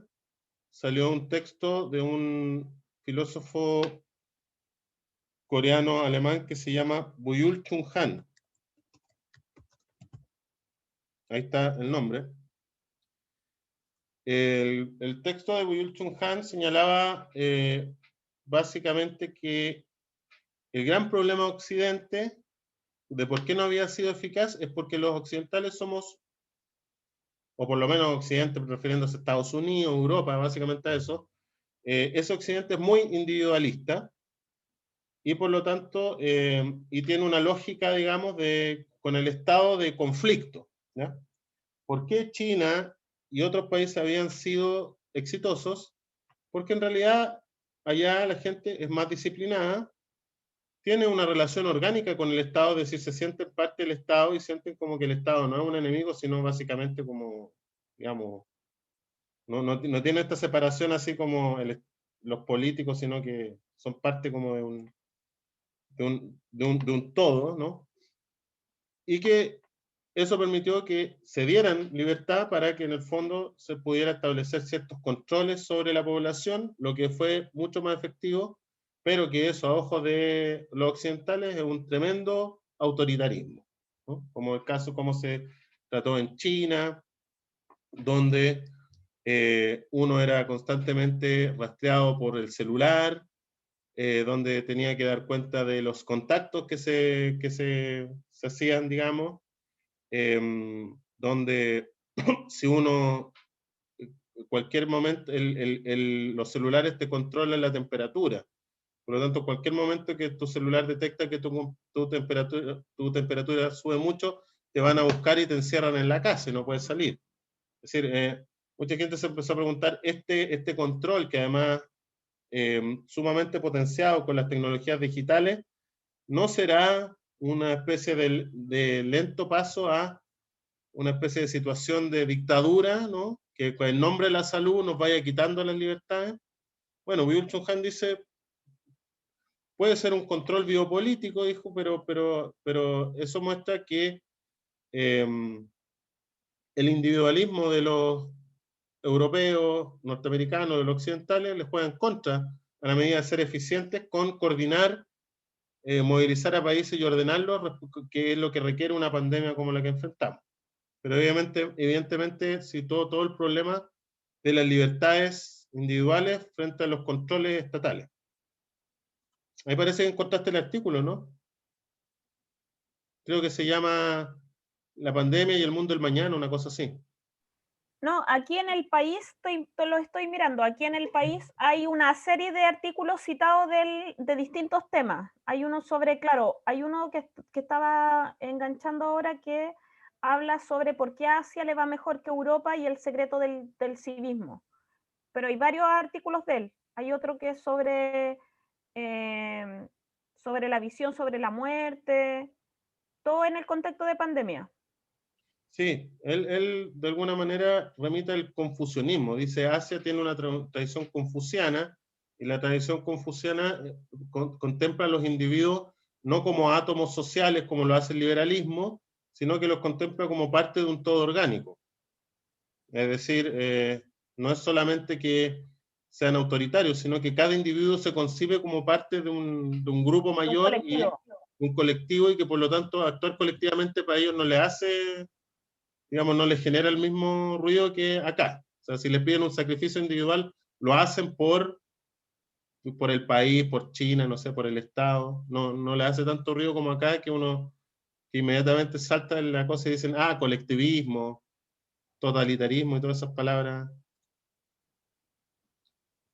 A: salió un texto de un filósofo coreano-alemán que se llama Byul-Chul Han. Ahí está el nombre. El texto de Byul-Chul Han señalaba básicamente que el gran problema de Occidente de por qué no había sido eficaz es porque los occidentales somos, o por lo menos Occidente, refiriéndose a Estados Unidos, Europa, básicamente a eso, ese Occidente es muy individualista y por lo tanto, y tiene una lógica, digamos, con el estado de conflicto. ¿Ya? ¿Por qué China y otros países habían sido exitosos? Porque en realidad allá la gente es más disciplinada, tiene una relación orgánica con el Estado, es decir, se sienten parte del Estado y sienten como que el Estado no es un enemigo, sino básicamente como, digamos, no tiene esta separación así como los políticos, sino que son parte como de un todo, ¿no? Y que eso permitió que se dieran libertad para que en el fondo se pudiera establecer ciertos controles sobre la población, lo que fue mucho más efectivo, pero que eso a ojos de los occidentales es un tremendo autoritarismo, ¿no? Como el caso como se trató en China, donde uno era constantemente rastreado por el celular, donde tenía que dar cuenta de los contactos que se hacían, digamos, donde si uno, cualquier momento, los celulares te controlan la temperatura. Por lo tanto, cualquier momento que tu celular detecta que tu temperatura sube mucho, te van a buscar y te encierran en la casa y no puedes salir. Es decir, mucha gente se empezó a preguntar, este control que además sumamente potenciado con las tecnologías digitales, ¿no será una especie de lento paso a una especie de situación de dictadura, ¿no? Que con el nombre de la salud nos vaya quitando las libertades? Bueno, Byung-Chul Han dice, puede ser un control biopolítico, dijo, pero eso muestra que el individualismo de los europeos, norteamericanos, de los occidentales, les juega en contra a la medida de ser eficientes con coordinar, movilizar a países y ordenarlos, que es lo que requiere una pandemia como la que enfrentamos. Pero evidentemente si todo el problema de las libertades individuales frente a los controles estatales. Ahí parece que encontraste el artículo, ¿no? Creo que se llama La pandemia y el mundo del mañana, una cosa así.
B: No, aquí en el país, lo estoy mirando, aquí en el país hay una serie de artículos citados de distintos temas. Hay uno sobre, claro, hay uno que estaba enganchando ahora que habla sobre por qué Asia le va mejor que Europa y el secreto del civismo. Pero hay varios artículos de él. Hay otro que es sobre la visión sobre la muerte, todo en el contexto de pandemia.
A: Sí, él de alguna manera remite al confucianismo. Dice, Asia tiene una tradición confuciana y la tradición confuciana contempla a los individuos no como átomos sociales como lo hace el liberalismo, sino que los contempla como parte de un todo orgánico. Es decir, no es solamente que sean autoritarios, sino que cada individuo se concibe como parte de un grupo mayor y un colectivo, y que por lo tanto actuar colectivamente para ellos no les hace, digamos, no les genera el mismo ruido que acá. O sea, si les piden un sacrificio individual, lo hacen por el país, por China, no sé, por el Estado. No le hace tanto ruido como acá, que uno que inmediatamente salta en la cosa y dicen, colectivismo, totalitarismo y todas esas palabras.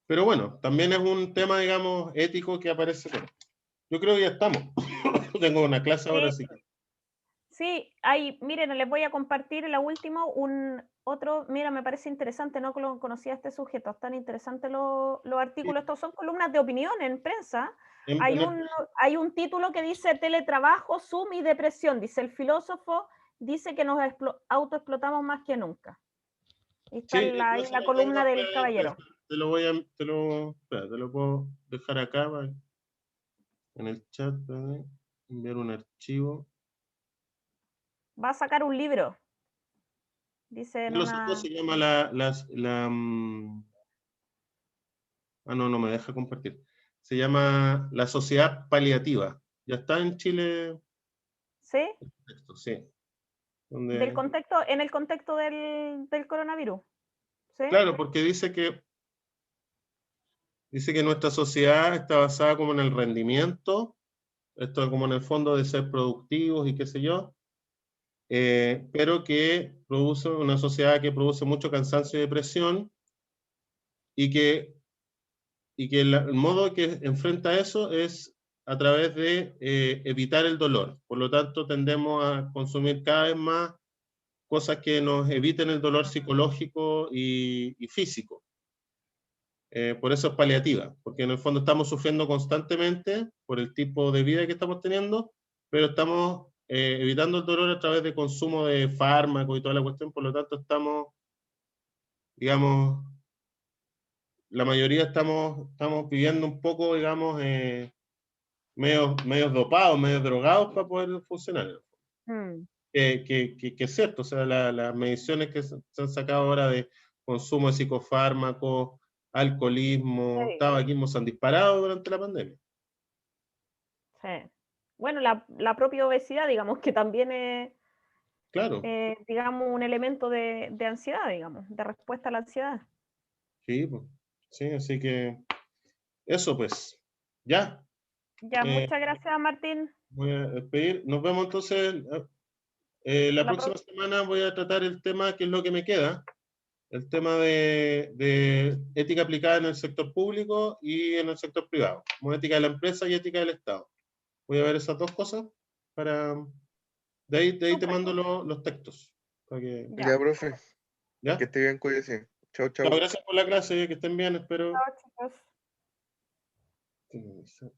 A: Pero bueno, también es un tema, digamos, ético que aparece. Yo creo que ya estamos. Tengo una clase ahora, así que.
B: Sí, miren, les voy a compartir la última, mira, me parece interesante, no conocía a este sujeto, tan interesantes los artículos, estos son columnas de opinión en prensa. Hay un título que dice teletrabajo, Zoom y depresión, dice el filósofo, dice que nos autoexplotamos más que nunca. Está
A: sí,
B: la columna del caballero.
A: Te lo puedo dejar acá en el chat, enviar un archivo.
B: Va a sacar un libro. Dice en una...
A: Se llama no me deja compartir. Se llama La Sociedad Paliativa. Ya está en Chile.
B: ¿Sí?
A: Sí.
B: En el contexto del coronavirus. ¿Sí?
A: Claro, porque dice que nuestra sociedad está basada como en el rendimiento esto es como en el fondo de ser productivos y qué sé yo, pero que produce una sociedad que produce mucho cansancio y depresión, y que el modo que enfrenta eso es a través de evitar el dolor. Por lo tanto, tendemos a consumir cada vez más cosas que nos eviten el dolor psicológico y físico. Por eso es paliativa, porque en el fondo estamos sufriendo constantemente por el tipo de vida que estamos teniendo, pero estamos evitando el dolor a través de consumo de fármacos y toda la cuestión. Por lo tanto, estamos, digamos, la mayoría estamos viviendo un poco, digamos, medios dopados, medios drogados para poder funcionar.
B: Mm,
A: Que es cierto, o sea, las mediciones que se han sacado ahora de consumo de psicofármacos, alcoholismo,
B: sí,
A: tabaquismo se han disparado durante la pandemia.
B: sí. Bueno, la propia obesidad, digamos, que también es,
A: Claro,
B: digamos, un elemento de ansiedad, digamos, de respuesta a la ansiedad.
A: sí, pues, sí, así que eso pues, ya,
B: Ya,
A: eh,
B: muchas gracias, Martín.
A: voy a despedir. Nos vemos entonces, la
B: La
A: próxima
B: pro-
A: semana voy a tratar el tema que es lo que me queda, el tema de ética aplicada en el sector público y en el sector privado, como ética de la empresa y ética del Estado. Voy a ver esas dos cosas para... De ahí te
B: Súper,
A: mando los textos. Para que,
B: ya.
C: Ya, profe,
A: ¿ya?
C: que esté bien, cuídese. Chau,
A: Chao,
C: chau.
A: gracias por la clase, que estén bien, espero.
B: Chao, chicos.